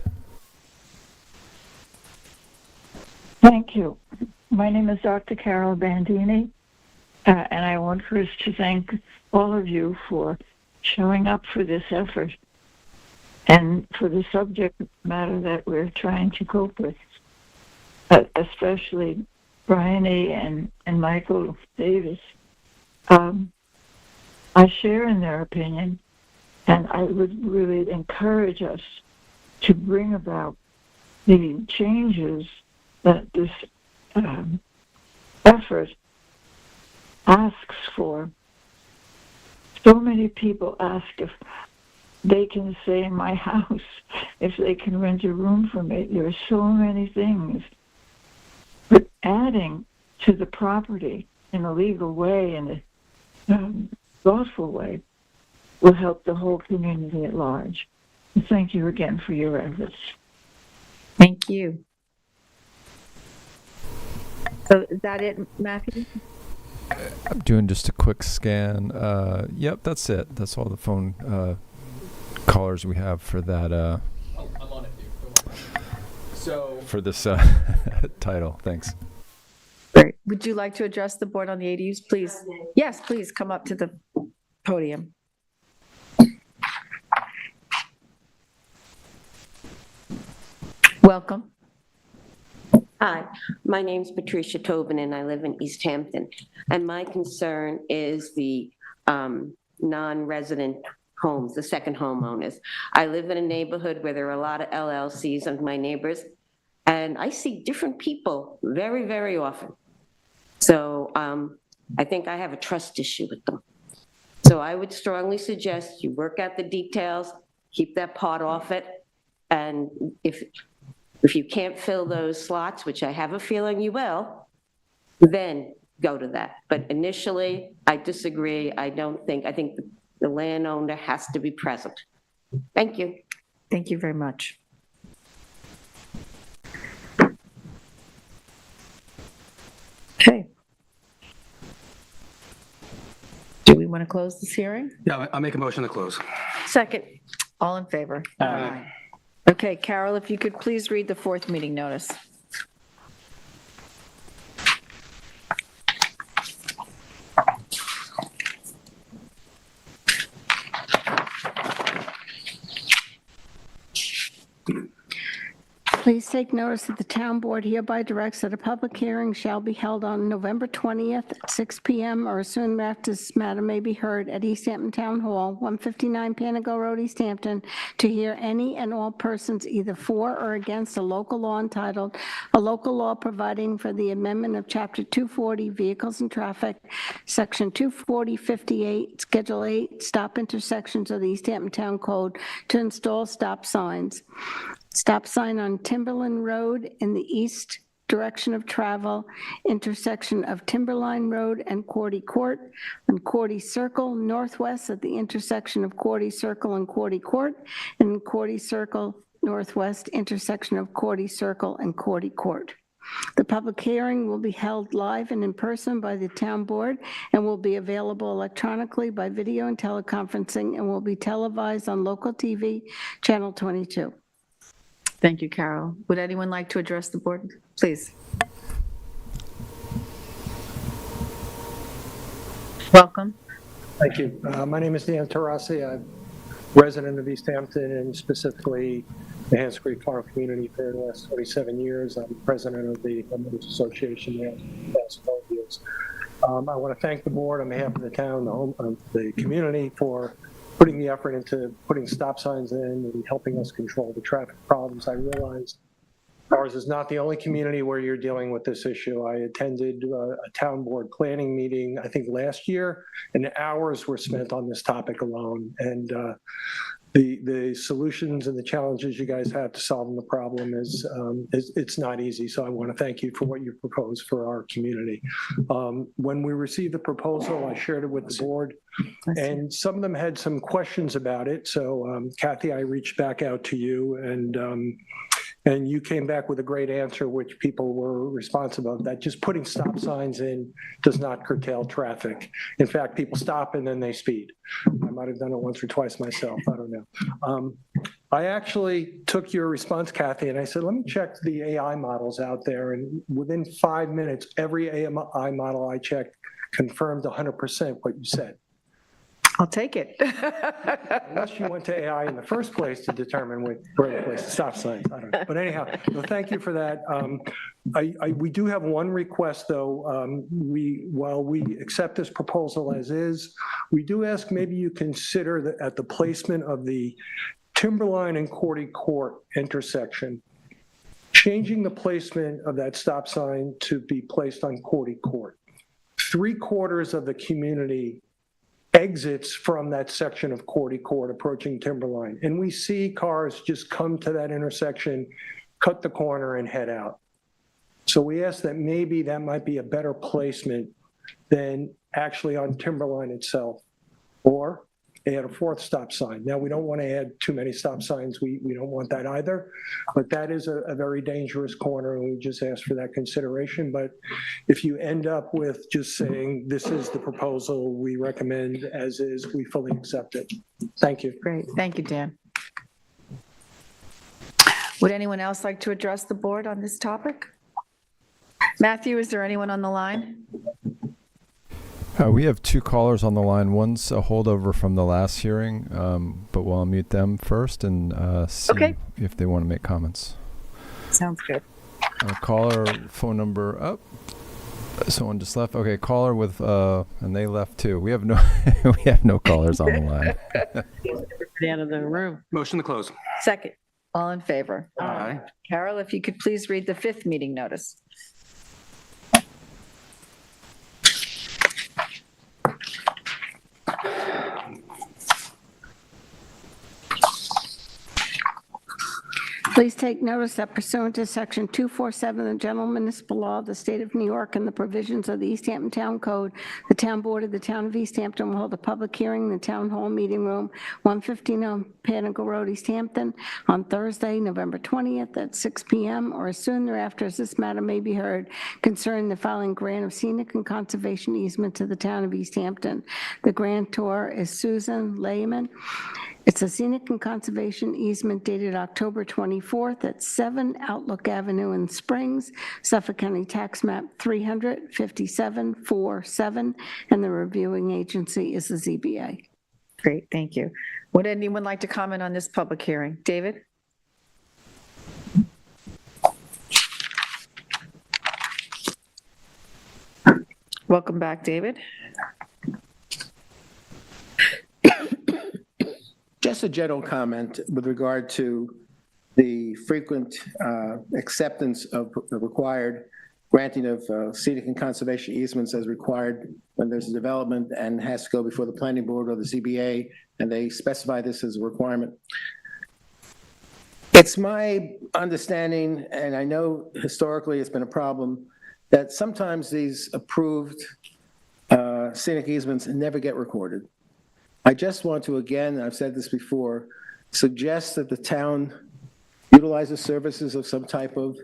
Thank you. My name is Dr. Carol Bandini, and I want first to thank all of you for showing up for this effort and for the subject matter that we're trying to cope with, especially Bryony and Michael Davis. I share in their opinion, and I would really encourage us to bring about the changes that this effort asks for. So many people ask if they can stay in my house, if they can rent a room from me. There are so many things. But adding to the property in a legal way, in a thoughtful way, will help the whole community at large. And thank you again for your efforts. Thank you. So is that it, Matthew? I'm doing just a quick scan. Yep, that's it. That's all the phone callers we have for that. I'm on it, dude. So for this title. Thanks. Great. Would you like to address the board on the ADUs, please? Yes, please come up to the podium. Welcome. Hi, my name's Patricia Tobin, and I live in East Hampton. And my concern is the non-resident homes, the second homeowners. I live in a neighborhood where there are a lot of LLCs of my neighbors, and I see different people very, very often. So I think I have a trust issue with them. So I would strongly suggest you work out the details, keep that part off it, and if you can't fill those slots, which I have a feeling you will, then go to that. But initially, I disagree. I think the landowner has to be present. Thank you. Thank you very much. Okay. Do we want to close this hearing? Yeah, I'll make a motion to close. Second. All in favor? Aye. Okay, Carol, if you could please read the fourth meeting notice. Please take notice that the town board hereby directs that a public hearing shall be held on November 20th at 6 PM or as soon after this matter may be heard at East Hampton Town Hall, 159 Panago Road, East Hampton, to hear any and all persons either for or against a local law entitled, a local law providing for the amendment of Chapter 240 Vehicles and Traffic, Section 24058, Schedule 8, stop intersections of the East Hampton Town Code to install stop signs. Stop sign on Timberland Road in the east direction of travel, intersection of Timberline Road and Cordy Court, on Cordy Circle northwest at the intersection of Cordy Circle and Cordy Court, and Cordy Circle northwest intersection of Cordy Circle and Cordy Court. The public hearing will be held live and in person by the town board and will be available electronically by video and teleconferencing and will be televised on local TV, Channel 22. Thank you, Carol. Would anyone like to address the board? Please. Welcome. Thank you. My name is Dan Tarasi. I'm resident of East Hampton and specifically the Hans Creek Farm community for the last 27 years. I'm president of the Homeowners Association there for the past 12 years. I want to thank the board on behalf of the town, the community for putting the effort into putting stop signs in and helping us control the traffic problems. I realize ours is not the only community where you're dealing with this issue. I attended a town board planning meeting, I think last year, and hours were spent on this topic alone. And the solutions and the challenges you guys have to solving the problem is it's not easy. So I want to thank you for what you proposed for our community. When we received the proposal, I shared it with the board, and some of them had some questions about it. So Kathy, I reached back out to you, and you came back with a great answer, which people were responsive of, that just putting stop signs in does not curtail traffic. In fact, people stop and then they speed. I might have done it once or twice myself, I don't know. I actually took your response, Kathy, and I said, let me check the AI models out there. And within 5 minutes, every AI model I checked confirmed 100% what you said. I'll take it. Unless you went to AI in the first place to determine where to place the stop signs. I don't know. But anyhow, well, thank you for that. We do have one request, though. While we accept this proposal as is, we do ask maybe you consider that at the placement of the Timberline and Cordy Court intersection, changing the placement of that stop sign to be placed on Cordy Court. 3/4 of the community exits from that section of Cordy Court approaching Timberline. And we see cars just come to that intersection, cut the corner and head out. So we ask that maybe that might be a better placement than actually on Timberline itself, or add a 4th stop sign. Now, we don't want to add too many stop signs. We don't want that either, but that is a very dangerous corner, and we just ask for that consideration. But if you end up with just saying, this is the proposal we recommend as is, we fully accept it. Thank you. Great. Thank you, Dan. Would anyone else like to address the board on this topic? Matthew, is there anyone on the line? We have 2 callers on the line. One's a holdover from the last hearing, but we'll unmute them first and see if they want to make comments. Sounds good. Caller phone number up. Someone just left. Okay, caller with and they left too. We have no callers on the line. The end of the room. Motion to close. Second. All in favor? Aye. Carol, if you could please read the 5th meeting notice. Please take notice that pursuant to Section 247 of the General Municipal Law of the State of New York and the provisions of the East Hampton Town Code, the Town Board of the Town of East Hampton will hold a public hearing in the Town Hall Meeting Room, 115 Panago Road, East Hampton, on Thursday, November 20th at 6 p.m. or as soon thereafter as this matter may be heard concerning the following grant of scenic and conservation easement to the Town of East Hampton. The grantor is Susan Lehman. It's a scenic and conservation easement dated October 24th at 7 Outlook Avenue in Springs, Suffolk County Tax Map 300-5747, and the reviewing agency is the ZBA. Great, thank you. Would anyone like to comment on this public hearing? David? Welcome back, David. Just a general comment with regard to the frequent acceptance of the required granting of scenic and conservation easements as required when there's a development and has to go before the planning board or the ZBA, and they specify this as a requirement. It's my understanding, and I know historically it's been a problem, that sometimes these approved scenic easements never get recorded. I just want to, again, and I've said this before, suggest that the town utilize the services of some type of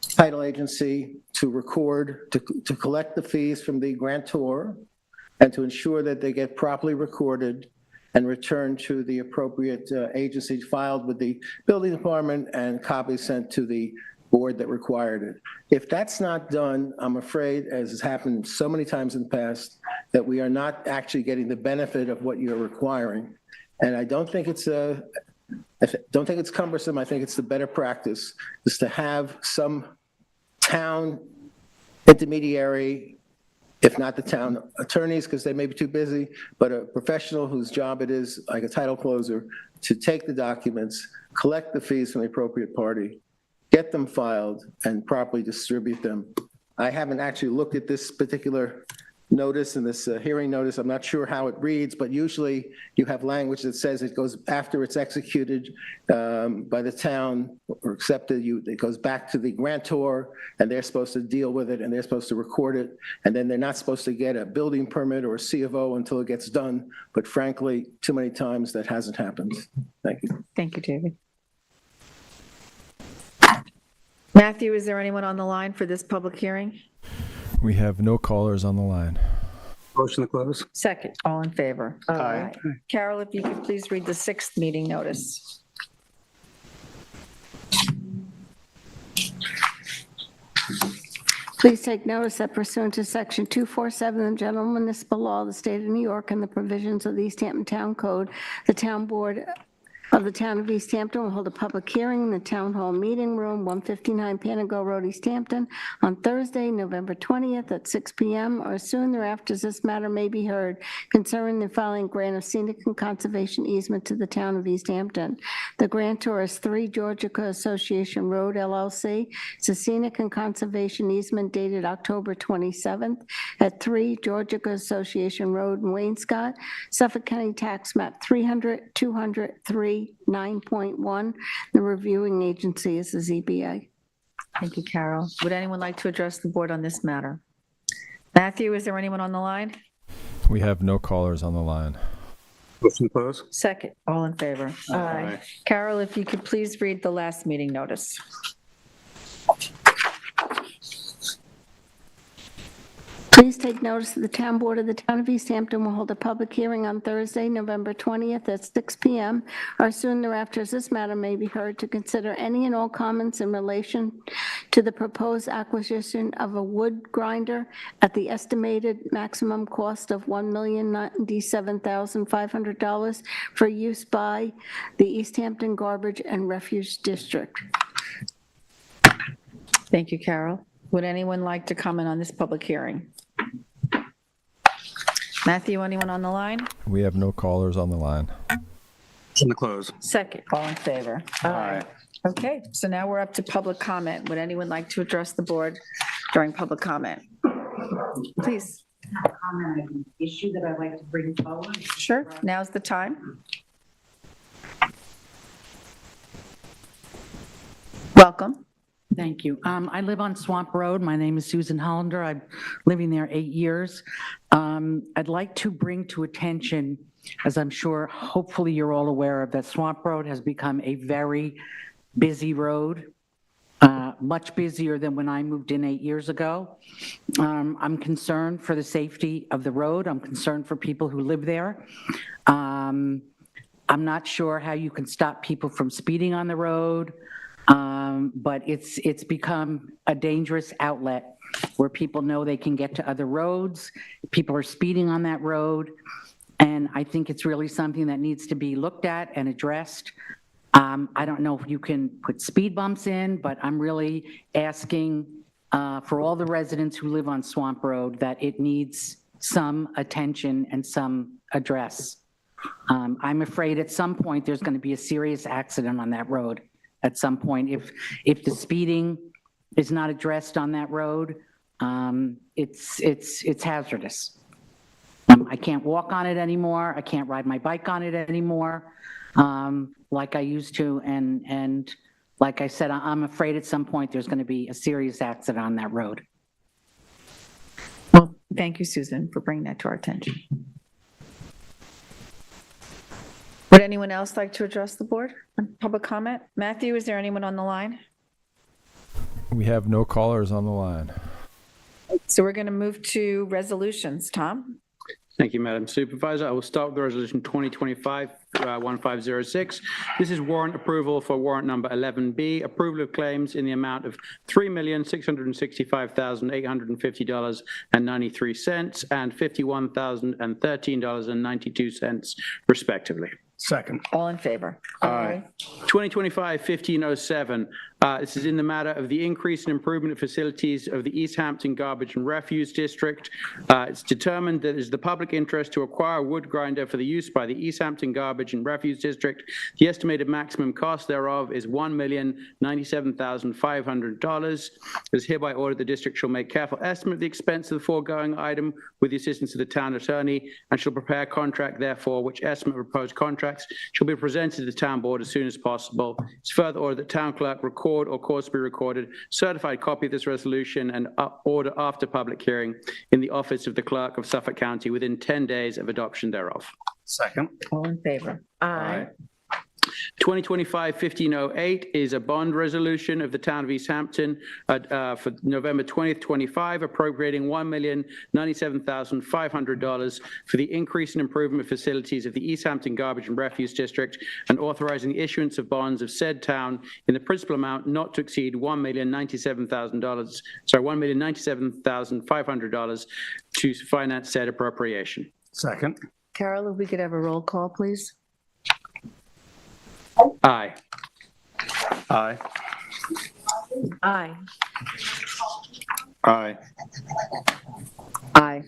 title agency to record, to collect the fees from the grantor, and to ensure that they get properly recorded and returned to the appropriate agency, filed with the building department, and copies sent to the board that required it. If that's not done, I'm afraid, as has happened so many times in the past, that we are not actually getting the benefit of what you're requiring. And I don't think it's cumbersome. I think it's the better practice is to have some town intermediary, if not the town attorneys, because they may be too busy, but a professional whose job it is, like a title closer, to take the documents, collect the fees from the appropriate party, get them filed, and properly distribute them. I haven't actually looked at this particular notice and this hearing notice. I'm not sure how it reads, but usually you have language that says it goes after it's executed by the town or accepted, it goes back to the grantor, and they're supposed to deal with it, and they're supposed to record it, and then they're not supposed to get a building permit or a C of O until it gets done. But frankly, too many times that hasn't happened. Thank you. Thank you, David. Matthew, is there anyone on the line for this public hearing? We have no callers on the line. Motion to close. Second. All in favor? Aye. Carol, if you could please read the 6th meeting notice. Please take notice that pursuant to Section 247 of the General Municipal Law of the State of New York and the provisions of the East Hampton Town Code, the Town Board of the Town of East Hampton will hold a public hearing in the Town Hall Meeting Room, 159 Panago Road, East Hampton, on Thursday, November 20th at 6 p.m. or soon thereafter, as this matter may be heard concerning the following grant of scenic and conservation easement to the Town of East Hampton. The grantor is 3 Georgica Association Road, LLC. It's a scenic and conservation easement dated October 27th at 3 Georgica Association Road in Waynescott, Suffolk County Tax Map 300-203. 9.1. The reviewing agency is the ZBA. Thank you, Carol. Would anyone like to address the board on this matter? Matthew, is there anyone on the line? We have no callers on the line. Motion to close. Second. All in favor? Aye. Carol, if you could please read the last meeting notice. Please take notice that the Town Board of the Town of East Hampton will hold a public hearing on Thursday, November 20th at 6 p.m. or soon thereafter, as this matter may be heard, to consider any and all comments in relation to the proposed acquisition of a wood grinder at the estimated maximum cost of $1,097,500 for use by the East Hampton Garbage and Refuse District. Thank you, Carol. Would anyone like to comment on this public hearing? Matthew, anyone on the line? We have no callers on the line. Motion to close. Second. All in favor? Aye. Okay, so now we're up to public comment. Would anyone like to address the board during public comment? Please. Comment on an issue that I'd like to bring forward. Sure, now's the time. Welcome. Thank you. I live on Swamp Road. My name is Susan Hollander. I'm living there 8 years. I'd like to bring to attention, as I'm sure, hopefully you're all aware of, that Swamp Road has become a very busy road, much busier than when I moved in 8 years ago. I'm concerned for the safety of the road. I'm concerned for people who live there. I'm not sure how you can stop people from speeding on the road. But it's become a dangerous outlet where people know they can get to other roads. People are speeding on that road. And I think it's really something that needs to be looked at and addressed. I don't know if you can put speed bumps in, but I'm really asking for all the residents who live on Swamp Road, that it needs some attention and some address. I'm afraid at some point there's going to be a serious accident on that road. At some point, if the speeding is not addressed on that road, it's hazardous. I can't walk on it anymore. I can't ride my bike on it anymore, like I used to. And like I said, I'm afraid at some point there's going to be a serious accident on that road. Well, thank you, Susan, for bringing that to our attention. Would anyone else like to address the board? Public comment? Matthew, is there anyone on the line? We have no callers on the line. So we're going to move to resolutions. Tom? Thank you, Madam Supervisor. I will start with the resolution 2025-1506. This is warrant approval for warrant number 11B, approval of claims in the amount of $3,665,850.93 and $51,013.92 respectively. Second. All in favor? Aye. 2025-1507. This is in the matter of the increase and improvement of facilities of the East Hampton Garbage and Refuse District. It's determined that it is the public interest to acquire a wood grinder for the use by the East Hampton Garbage and Refuse District. The estimated maximum cost thereof is $1,097,500. It is hereby ordered the district shall make careful estimate of the expense of the foregoing item with the assistance of the town attorney and shall prepare a contract therefore, which estimate of proposed contracts shall be presented to the town board as soon as possible. It's further ordered that town clerk record or cause to be recorded certified copy of this resolution and order after public hearing in the office of the clerk of Suffolk County within 10 days of adoption thereof. Second. All in favor? Aye. 2025-1508 is a bond resolution of the town of East Hampton for November 20th, 25, appropriating $1,097,500 for the increase and improvement of facilities of the East Hampton Garbage and Refuse District and authorizing the issuance of bonds of said town in the principal amount not to exceed $1,097,500 to finance said appropriation. Second. Carol, if we could have a roll call, please. Aye. Aye. Aye. Aye. Aye.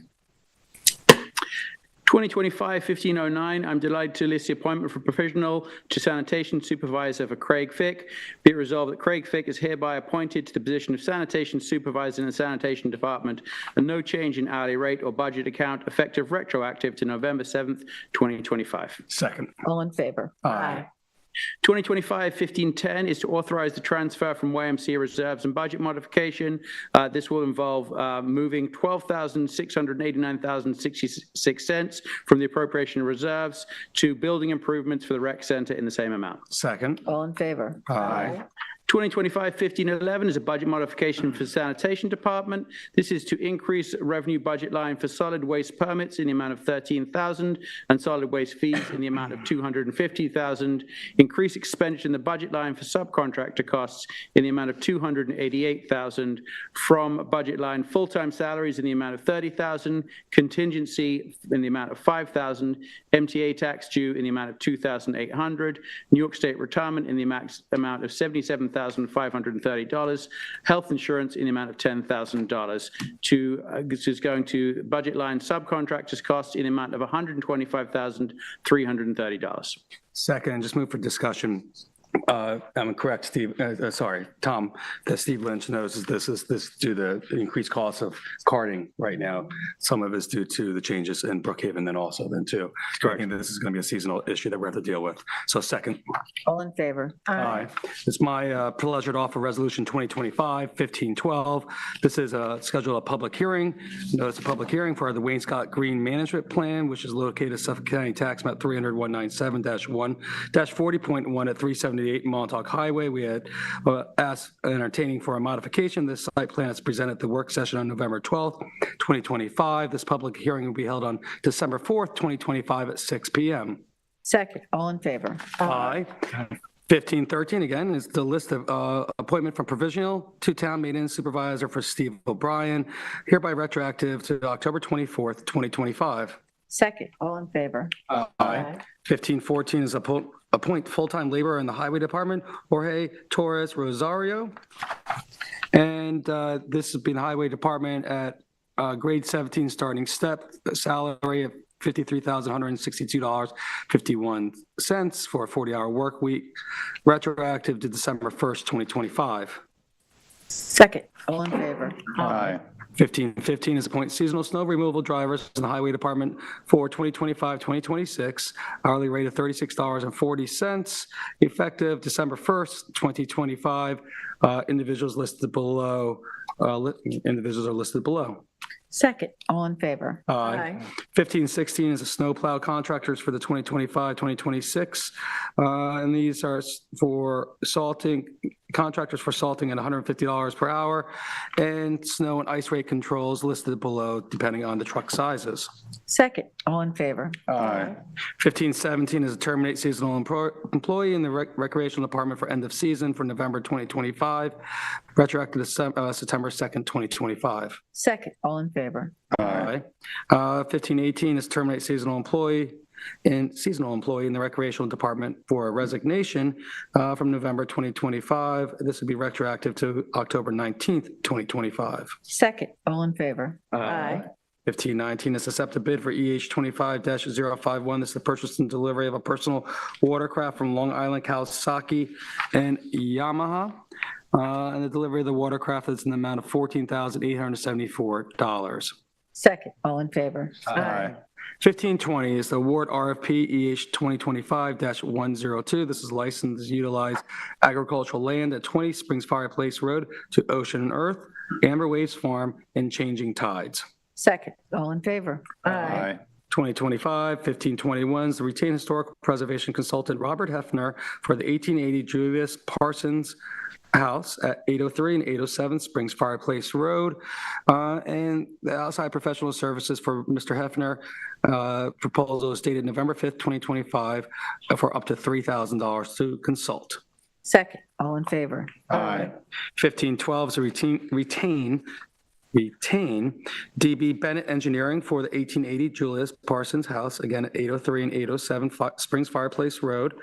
2025-1509, I'm delighted to list the appointment for provisional to sanitation supervisor for Craig Fick. Be it resolved that Craig Fick is hereby appointed to the position of sanitation supervisor in the sanitation department and no change in hourly rate or budget account effective retroactive to November 7th, 2025. Second. All in favor? Aye. 2025-1510 is to authorize the transfer from YMCA reserves and budget modification. This will involve moving $12,689,066 from the appropriation reserves to building improvements for the rec center in the same amount. Second. All in favor? Aye. 2025-1511 is a budget modification for the sanitation department. This is to increase revenue budget line for solid waste permits in the amount of $13,000 and solid waste fees in the amount of $250,000. Increase expenditure in the budget line for subcontractor costs in the amount of $288,000 from budget line full-time salaries in the amount of $30,000, contingency in the amount of $5,000, MTA tax due in the amount of $2,800, New York State retirement in the amount of $77,530, health insurance in the amount of $10,000. This is going to budget line subcontractors costs in the amount of $125,330. Second, and just move for discussion. I'm correct, Steve, Tom, that Steve Lynch knows is this due to the increased cost of carting right now. Some of it is due to the changes in Brookhaven then also then too. Correct. And this is going to be a seasonal issue that we have to deal with. So second. All in favor? Aye. It's my pleasure to offer resolution 2025-1512. This is schedule a public hearing. Notice a public hearing for the Wayne Scott Green Management Plan, which is located at Suffolk County Tax Map 300-197-1-40.1 at 378 Montauk Highway. We had asked entertaining for a modification. This site plan is presented at the work session on November 12th, 2025. This public hearing will be held on December 4th, 2025 at 6 p.m. Second. All in favor? Aye. 1513, again, is the list of appointment from provisional to town maintenance supervisor for Steve O'Brien, hereby retroactive to October 24th, 2025. Second. All in favor? Aye. 1514 is appoint full-time laborer in the highway department, Jorge Torres Rosario. And this has been the Highway Department at grade 17 starting step, salary of $53,162.51 for a 40-hour work week, retroactive to December 1st, 2025. Second. All in favor? Aye. 1515 is appoint seasonal snow removal drivers in the Highway Department for 2025-2026, hourly rate of $36.40, effective December 1st, 2025. Individuals listed below. Individuals are listed below. Second. All in favor? Aye. 1516 is a snowplow contractors for the 2025-2026. And these are for salting, contractors for salting at $150 per hour, and snow and ice rate controls listed below depending on the truck sizes. Second. All in favor? Aye. 1517 is a terminate seasonal employee in the recreational department for end of season for November 2025, retroactive to September 2nd, 2025. Second. All in favor? Aye. 1518 is terminate seasonal employee in the recreational department for a resignation from November 2025. This would be retroactive to October 19th, 2025. Second. All in favor? Aye. 1519 is accept a bid for EH 25-051. This is the purchase and delivery of a personal watercraft from Long Island, Kawasaki, and Yamaha. And the delivery of the watercraft is in the amount of $14,874. Second. All in favor? Aye. 1520 is the award RFP EH 2025-102. This is licensed to utilize agricultural land at 20 Springs Fireplace Road to Ocean and Earth, Amber Waves Farm, and Changing Tides. Second. All in favor? Aye. 2025-1521 is the retained historical preservation consultant Robert Hefner for the 1880 Julius Parsons House at 803 and 807 Springs Fireplace Road, and the outside professional services for Mr. Hefner. Proposal is dated November 5th, 2025, for up to $3,000 to consult. Second. All in favor? Aye. 1512 is a retain DB Bennett Engineering for the 1880 Julius Parsons House, again at 803 and 807 Springs Fireplace Road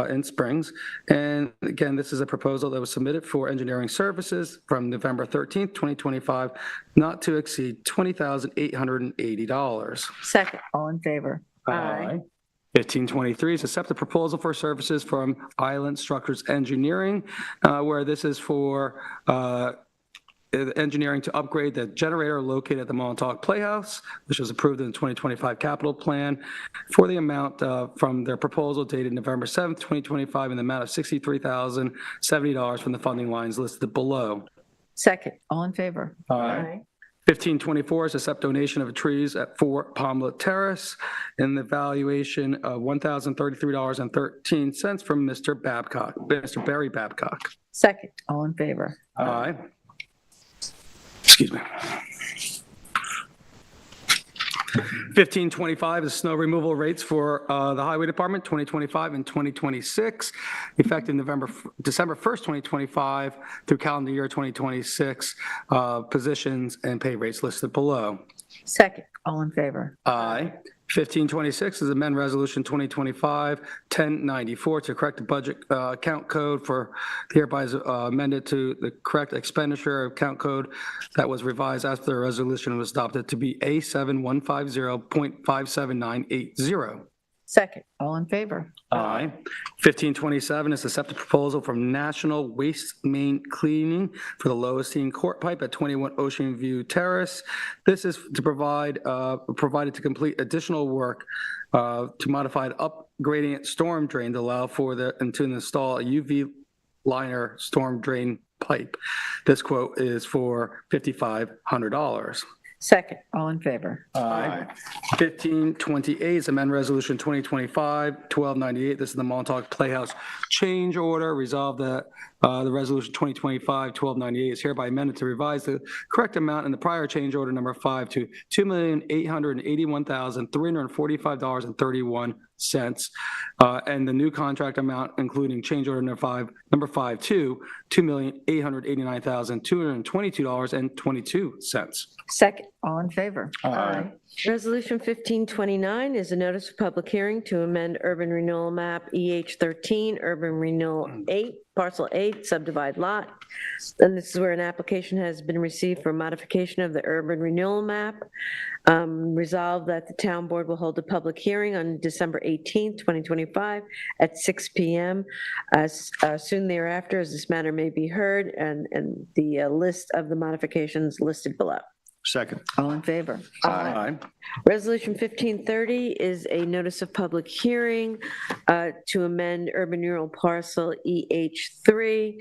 in Springs. And again, this is a proposal that was submitted for engineering services from November 13th, 2025, not to exceed $20,880. Second. All in favor? Aye. 1523 is accept the proposal for services from Island Structures Engineering, where this is for engineering to upgrade the generator located at the Montauk Playhouse, which was approved in the 2025 capital plan, for the amount from their proposal dated November 7th, 2025, in the amount of $63,070 from the funding lines listed below. Second. All in favor? Aye. 1524 is accept donation of trees at 4 Palmlet Terrace in the valuation of $1,033.13 from Mr. Barry Babcock. Second. All in favor? Aye. Excuse me. 1525 is snow removal rates for the Highway Department, 2025 and 2026, effective December 1st, 2025 through calendar year 2026, positions and pay rates listed below. Second. All in favor? Aye. 1526 is amend resolution 2025-1094 to correct the budget account code for hereby is amended to the correct expenditure account code that was revised after the resolution was adopted to be A7150.57980. Second. All in favor? Aye. 1527 is accept a proposal from National Waste Main Cleaning for the Lowenstein Court Pipe at 21 Ocean View Terrace. This is to provided to complete additional work to modify upgrading storm drain to allow for and to install a UV liner storm drain pipe. This quote is for $5,500. Second. All in favor? Aye. 1528 is amend resolution 2025-1298. This is the Montauk Playhouse change order. Resolved that the resolution 2025-1298 is hereby amended to revise the correct amount in the prior change order number 5 to $2,881,345.31. And the new contract amount, including change order number 5 to $2,889,222.22. Second. All in favor? Aye. Resolution 1529 is a notice of public hearing to amend urban renewal map EH13, urban renewal 8, parcel 8, subdivide lot. And this is where an application has been received for modification of the urban renewal map. Resolved that the town board will hold a public hearing on December 18th, 2025 at 6 p.m. Soon thereafter, as this matter may be heard, and the list of the modifications listed below. Second. All in favor? Aye. Resolution 1530 is a notice of public hearing to amend urban renewal parcel EH3.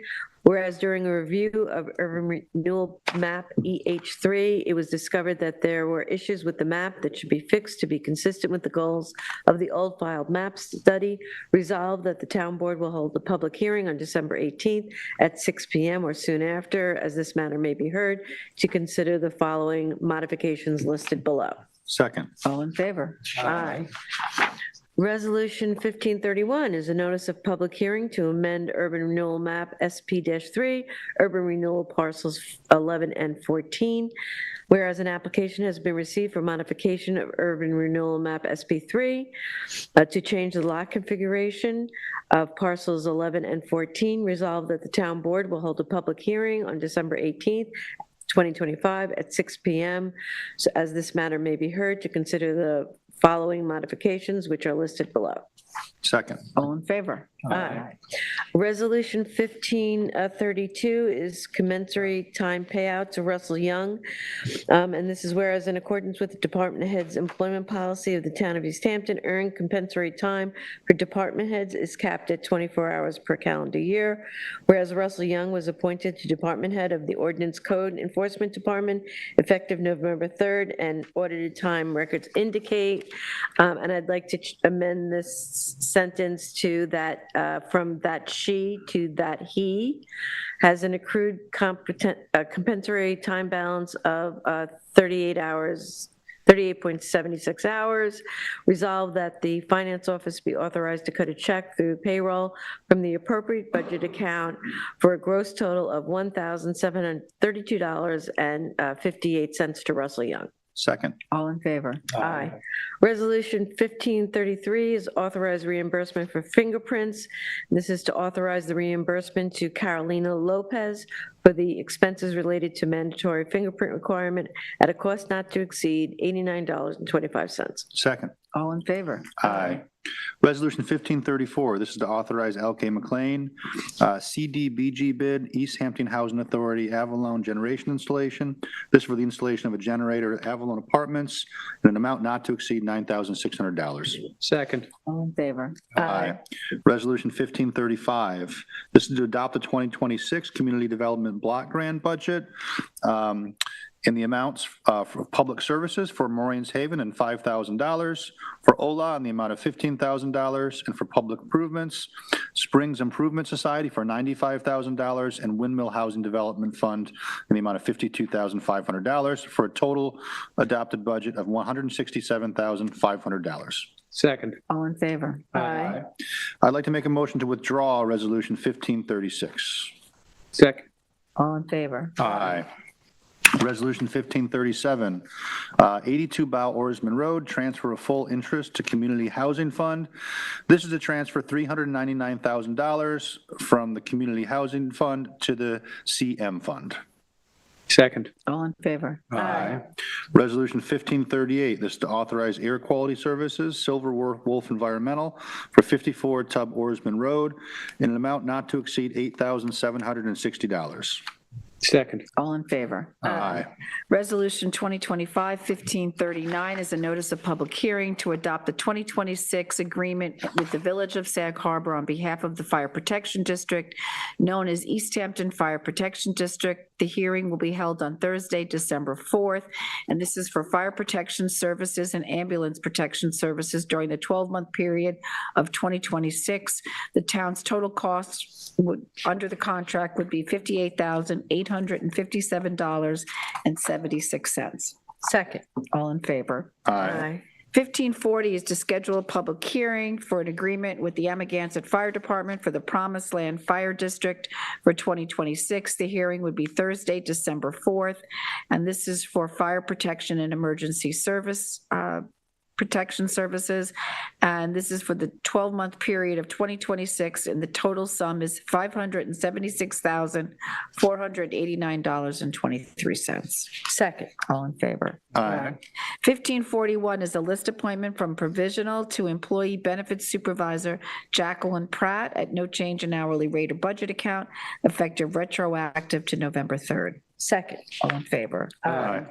Whereas during a review of urban renewal map EH3, it was discovered that there were issues with the map that should be fixed to be consistent with the goals of the old filed map study. Resolved that the town board will hold a public hearing on December 18th at 6 p.m. or soon after, as this matter may be heard, to consider the following modifications listed below. Second. All in favor? Aye. Resolution 1531 is a notice of public hearing to amend urban renewal map SP-3, urban renewal parcels 11 and 14. Whereas an application has been received for modification of urban renewal map SP3 to change the lot configuration of parcels 11 and 14, resolved that the town board will hold a public hearing on December 18th, 2025 at 6 p.m. So as this matter may be heard, to consider the following modifications, which are listed below. Second. All in favor? Aye. Resolution 1532 is commensurate time payout to Russell Young. And this is whereas in accordance with the department head's employment policy of the town of East Hampton, earned compensatory time for department heads is capped at 24 hours per calendar year. Whereas Russell Young was appointed to department head of the Ordinance Code Enforcement Department effective November 3rd, and audited time records indicate. And I'd like to amend this sentence to that, from that she to that he has an accrued compensatory time balance of 38.76 hours. Resolved that the finance office be authorized to cut a check through payroll from the appropriate budget account for a gross total of $1,732.58 to Russell Young. Second. All in favor? Aye. Resolution 1533 is authorized reimbursement for fingerprints. This is to authorize the reimbursement to Carolina Lopez for the expenses related to mandatory fingerprint requirement at a cost not to exceed $89.25. Second. All in favor? Aye. Resolution 1534, this is to authorize L.K. McLean, CDBG bid, East Hampton Housing Authority, Avalon Generation Installation. This is for the installation of a generator at Avalon Apartments in an amount not to exceed $9,600. Second. All in favor? Aye. Resolution 1535, this is to adopt the 2026 Community Development Block Grant Budget. In the amounts for public services for Moraines Haven and $5,000, for OLA in the amount of $15,000, and for public improvements, Springs Improvement Society for $95,000, and Windmill Housing Development Fund in the amount of $52,500, for a total adopted budget of $167,500. Second. All in favor? Aye. I'd like to make a motion to withdraw Resolution 1536. Second. All in favor? Aye. Resolution 1537, 82 Bow Oarsman Road, transfer of full interest to Community Housing Fund. This is a transfer $399,000 from the Community Housing Fund to the CM Fund. Second. All in favor? Aye. Resolution 1538, this is to authorize air quality services, Silver Wolf Environmental, for 54 Tub Oarsman Road in an amount not to exceed $8,760. Second. All in favor? Aye. Resolution 2025-1539 is a notice of public hearing to adopt the 2026 agreement with the Village of Sag Harbor on behalf of the Fire Protection District, known as East Hampton Fire Protection District. The hearing will be held on Thursday, December 4th, and this is for fire protection services and ambulance protection services during the 12-month period of 2026. The town's total cost under the contract would be $58,857.76. Second. All in favor? Aye. 1540 is to schedule a public hearing for an agreement with the Amagansett Fire Department for the Promised Land Fire District for 2026. The hearing would be Thursday, December 4th, and this is for fire protection and emergency service protection services, and this is for the 12-month period of 2026, and the total sum is $576,489.23. Second. All in favor? Aye. 1541 is a list appointment from provisional to employee benefits supervisor Jacqueline Pratt at no change in hourly rate or budget account, effective retroactive to November 3rd. Second. All in favor? Aye.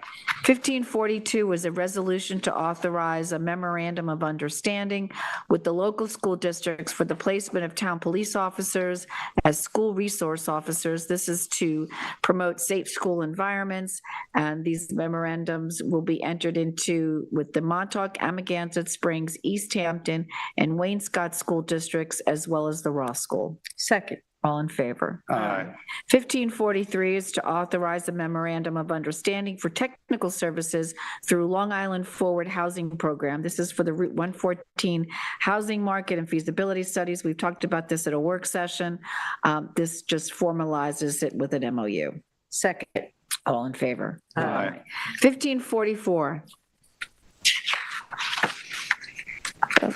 1542 was a resolution to authorize a memorandum of understanding with the local school districts for the placement of town police officers as school resource officers. This is to promote safe school environments, and these memorandums will be entered into with the Montauk, Amagansett Springs, East Hampton, and Wayne-Scott school districts, as well as the Ross School. Second. All in favor? Aye. 1543 is to authorize a memorandum of understanding for technical services through Long Island Forward Housing Program. This is for the Route 114 housing market and feasibility studies. We've talked about this at a work session. This just formalizes it with an MOU. Second. All in favor? Aye. 1544.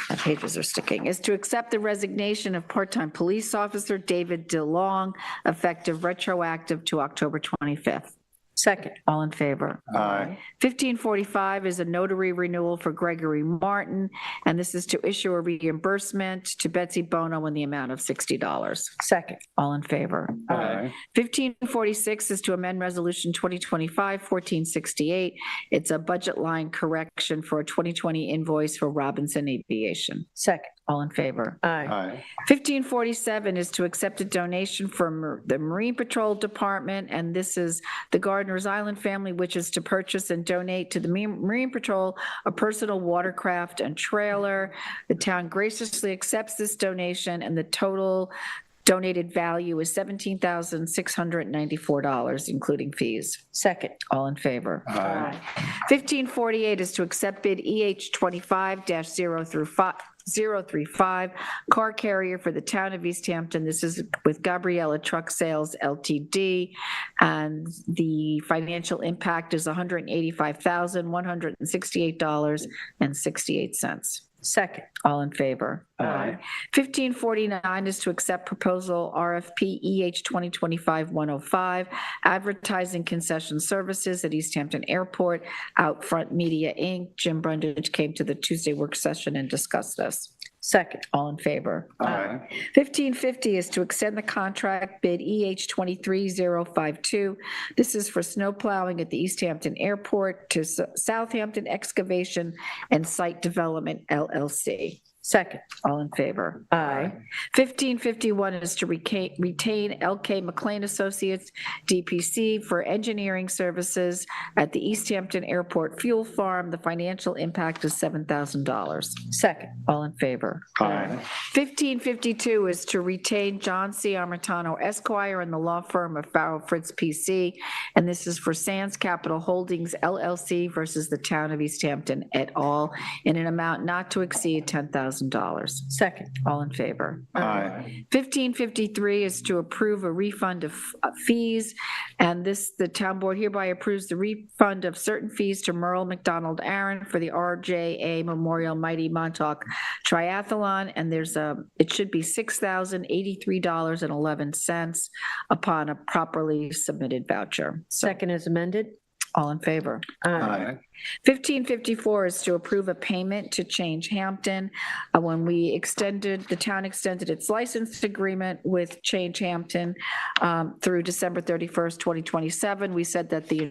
My pages are sticking, is to accept the resignation of part-time police officer David DeLong, effective retroactive to October 25th. Second. All in favor? Aye. 1545 is a notary renewal for Gregory Martin, and this is to issue a reimbursement to Betsy Bono in the amount of $60. Second. All in favor? Aye. 1546 is to amend Resolution 2025-1468. It's a budget line correction for a 2020 invoice for Robinson Aviation. Second. All in favor? Aye. Aye. 1547 is to accept a donation from the Marine Patrol Department, and this is the Gardiner's Island family, which is to purchase and donate to the Marine Patrol a personal watercraft and trailer. The town graciously accepts this donation, and the total donated value is $17,694, including fees. Second. All in favor? Aye. 1548 is to accept bid EH 25-035 car carrier for the town of East Hampton. This is with Gabriella Truck Sales LTD, and the financial impact is $185,168.68. Second. All in favor? Aye. 1549 is to accept proposal RFP EH 2025-105, advertising concession services at East Hampton Airport, Outfront Media, Inc. Jim Brundage came to the Tuesday work session and discussed this. Second. All in favor? Aye. 1550 is to extend the contract bid EH 23052. This is for snow plowing at the East Hampton Airport to Southampton Excavation and Site Development LLC. Second. All in favor? Aye. 1551 is to retain LK McLean Associates, DPC, for engineering services at the East Hampton Airport Fuel Farm. The financial impact is $7,000. Second. All in favor? Aye. 1552 is to retain John C. Armitano Esquire and the law firm of Farrell Fritz PC, and this is for Sands Capital Holdings LLC versus the town of East Hampton et al. In an amount not to exceed $10,000. Second. All in favor? Aye. 1553 is to approve a refund of fees, and the town board hereby approves the refund of certain fees to Merle McDonald Aaron for the RJA Memorial Mighty Montauk Triathlon, and it should be $6,083.11 upon a properly submitted voucher. Second is amended. All in favor? Aye. 1554 is to approve a payment to Change Hampton. When the town extended its license agreement with Change Hampton through December 31st, 2027, we said that the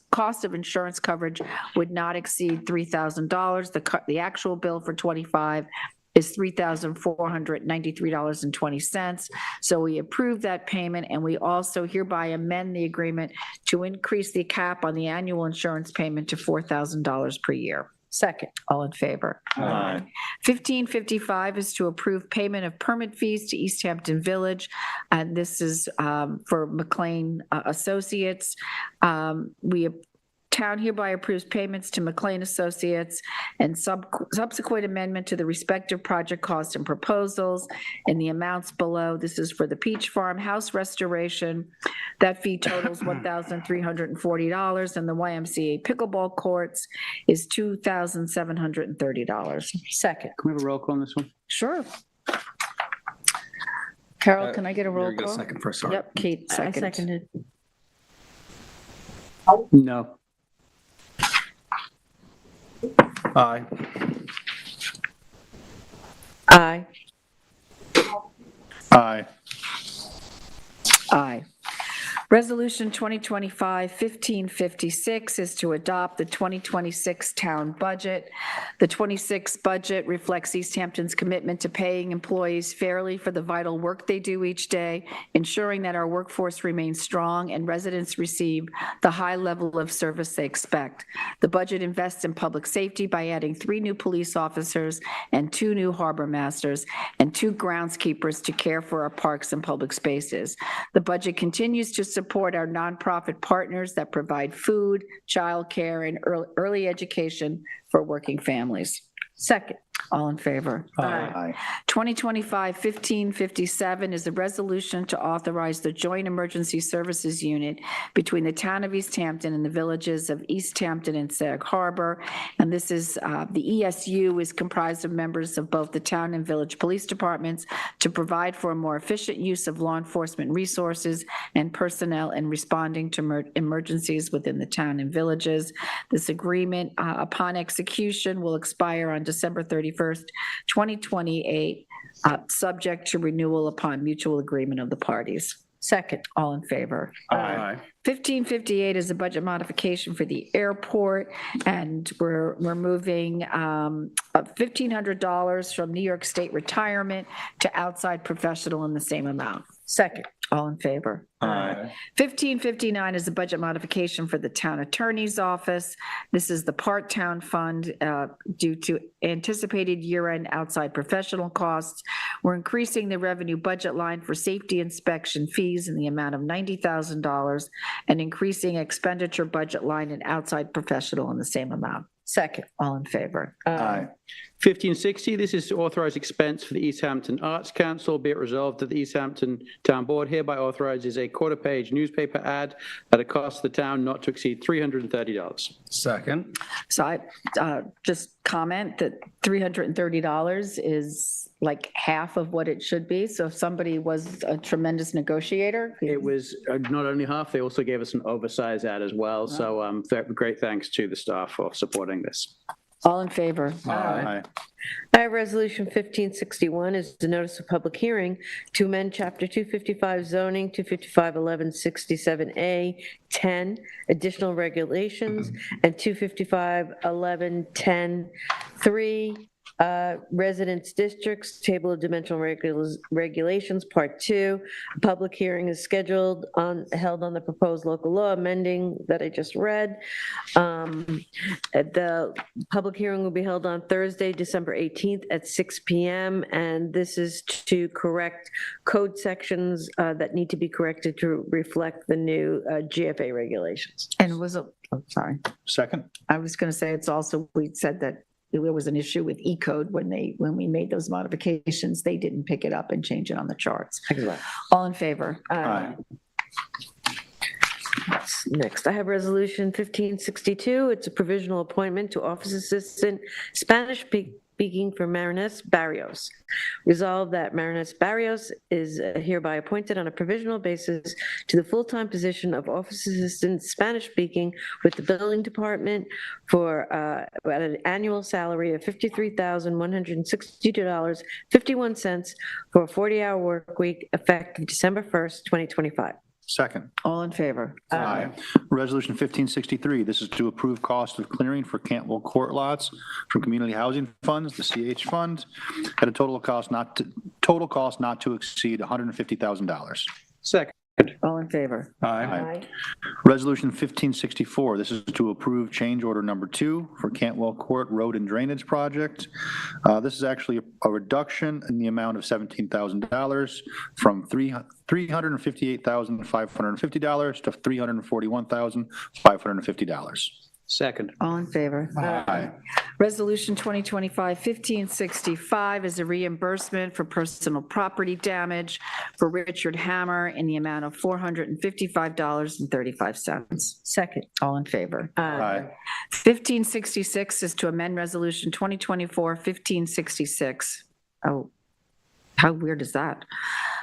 cost of insurance coverage would not exceed $3,000. The actual bill for 25 is $3,493.20. So we approve that payment, and we also hereby amend the agreement to increase the cap on the annual insurance payment to $4,000 per year. Second. All in favor? Aye. 1555 is to approve payment of permit fees to East Hampton Village, and this is for McLean Associates. town hereby approves payments to McLean Associates and subsequent amendment to the respective project costs and proposals in the amounts below. This is for the Peach Farm House restoration. That fee totals $1,340, and the YMCA pickleball courts is $2,730. Second. Can we have a roll call on this one? Sure. Carol, can I get a roll Mary, get a call? second first, sorry. Yep, Kate, I second. seconded. No. Aye. Aye. Aye. Aye. Resolution 2025-1556 is to adopt the 2026 town budget. The 26 budget reflects East Hampton's commitment to paying employees fairly for the vital work they do each day, ensuring that our workforce remains strong and residents receive the high level of service they expect. The budget invests in public safety by adding 3 new police officers and 2 new harbor masters and 2 groundskeepers to care for our parks and public spaces. The budget continues to support our nonprofit partners that provide food, childcare, and early education for working families. Second. All in favor? Aye. 2025-1557 is a resolution to authorize the Joint Emergency Services Unit between the town of East Hampton and the villages of East Hampton and Sag Harbor. And this is, the ESU is comprised of members of both the town and village police departments to provide for a more efficient use of law enforcement resources and personnel in responding to emergencies within the town and villages. This agreement, upon execution, will expire on December 31st, 2028, subject to renewal upon mutual agreement of the parties. Second. All in favor? Aye. 1558 is a budget modification for the airport, and we're moving $1,500 from New York State retirement to outside professional in the same amount. Second. All in favor? Aye. 1559 is a budget modification for the town attorney's office. This is the part-town fund due to anticipated year-end outside professional costs. We're increasing the revenue budget line for safety inspection fees in the amount of $90,000 and increasing expenditure budget line and outside professional in the same amount. Second. All in favor? Aye. 1560, this is to authorize expense for the East Hampton Arts Council. Be it resolved that the East Hampton Town Board hereby authorizes a quarter-page newspaper ad at a cost to the town not to exceed $330. Second. So I just comment that $330 is like half of what it should be. So if somebody was a tremendous negotiator. It was not only half, they also gave us an oversized ad as well. So great thanks to the staff for supporting this. All in favor? Aye. I have Resolution 1561 is the notice of public hearing to amend Chapter 255 zoning, 255-1167A, 10 additional regulations, and 255-1110, 3 residence districts, table of dimensional regulations, part 2. A public hearing is scheduled held on the proposed local law amending that I just read. The public hearing will be held on Thursday, December 18th at 6 p.m. And this is to correct code sections that need to be corrected to reflect the new GFA regulations. And was it, oh, sorry. Second. I was going to say, it's also, we said that there was an issue with E-code when we made those modifications, they didn't pick it up and change it on the charts. All in favor? Aye. Next, I have Resolution 1562. It's a provisional appointment to office assistant Spanish speaking for Marinés Barrios. Resolved that Marinés Barrios is hereby appointed on a provisional basis to the full-time position of office assistant Spanish speaking with the building department for at an annual salary of $53,162.51 for a 40-hour work week effective December 1st, 2025. Second. All in favor? Aye. Resolution 1563, this is to approve cost of clearing for Cantwell Court lots from Community Housing Funds, the CH Fund, at a total cost not to exceed $150,000. Second. All in favor? Aye. Resolution 1564, this is to approve change order number 2 for Cantwell Court Road and Drainage Project. This is actually a reduction in the amount of $17,000 from $358,550 to $341,550. Second. All in favor? Aye. Resolution 2025-1565 is a reimbursement for personal property damage for Richard Hammer in the amount of $455.35. Second. All in favor? Aye. 1566 is to amend Resolution 2024-1566. Oh, how weird is that?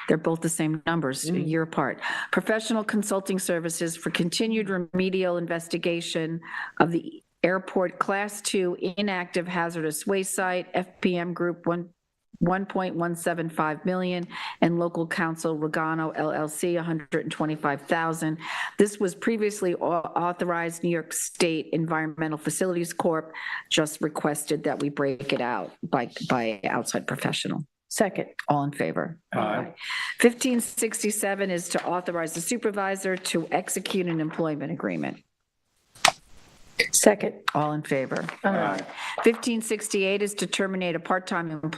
They're both the same numbers, a year apart. Professional consulting services for continued remedial investigation of the airport Class 2 inactive hazardous waste site, FPM Group 1.175 million, and local counsel Regano LLC, 125,000. This was previously authorized. New York State Environmental Facilities Corp. just requested that we break it out by outside professional. Second. All in favor? Aye. 1567 is to authorize the supervisor to execute an employment agreement. Second. All in favor? Aye. 1568 is to terminate part-time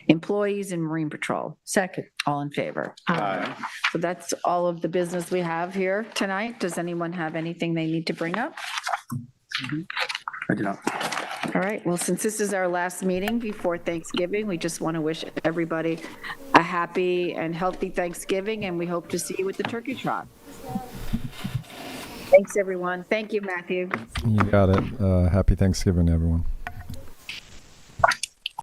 employees in Marine Patrol. Second. All in favor? Aye. So that's all of the business we have here tonight. Does anyone have anything they need to bring up? I do not. All right, well, since this is our last meeting before Thanksgiving, we just want to wish everybody a happy and healthy Thanksgiving, and we hope to see you at the turkey trot. Thanks, everyone. Thank you, Matthew. You got it. Happy Thanksgiving, everyone.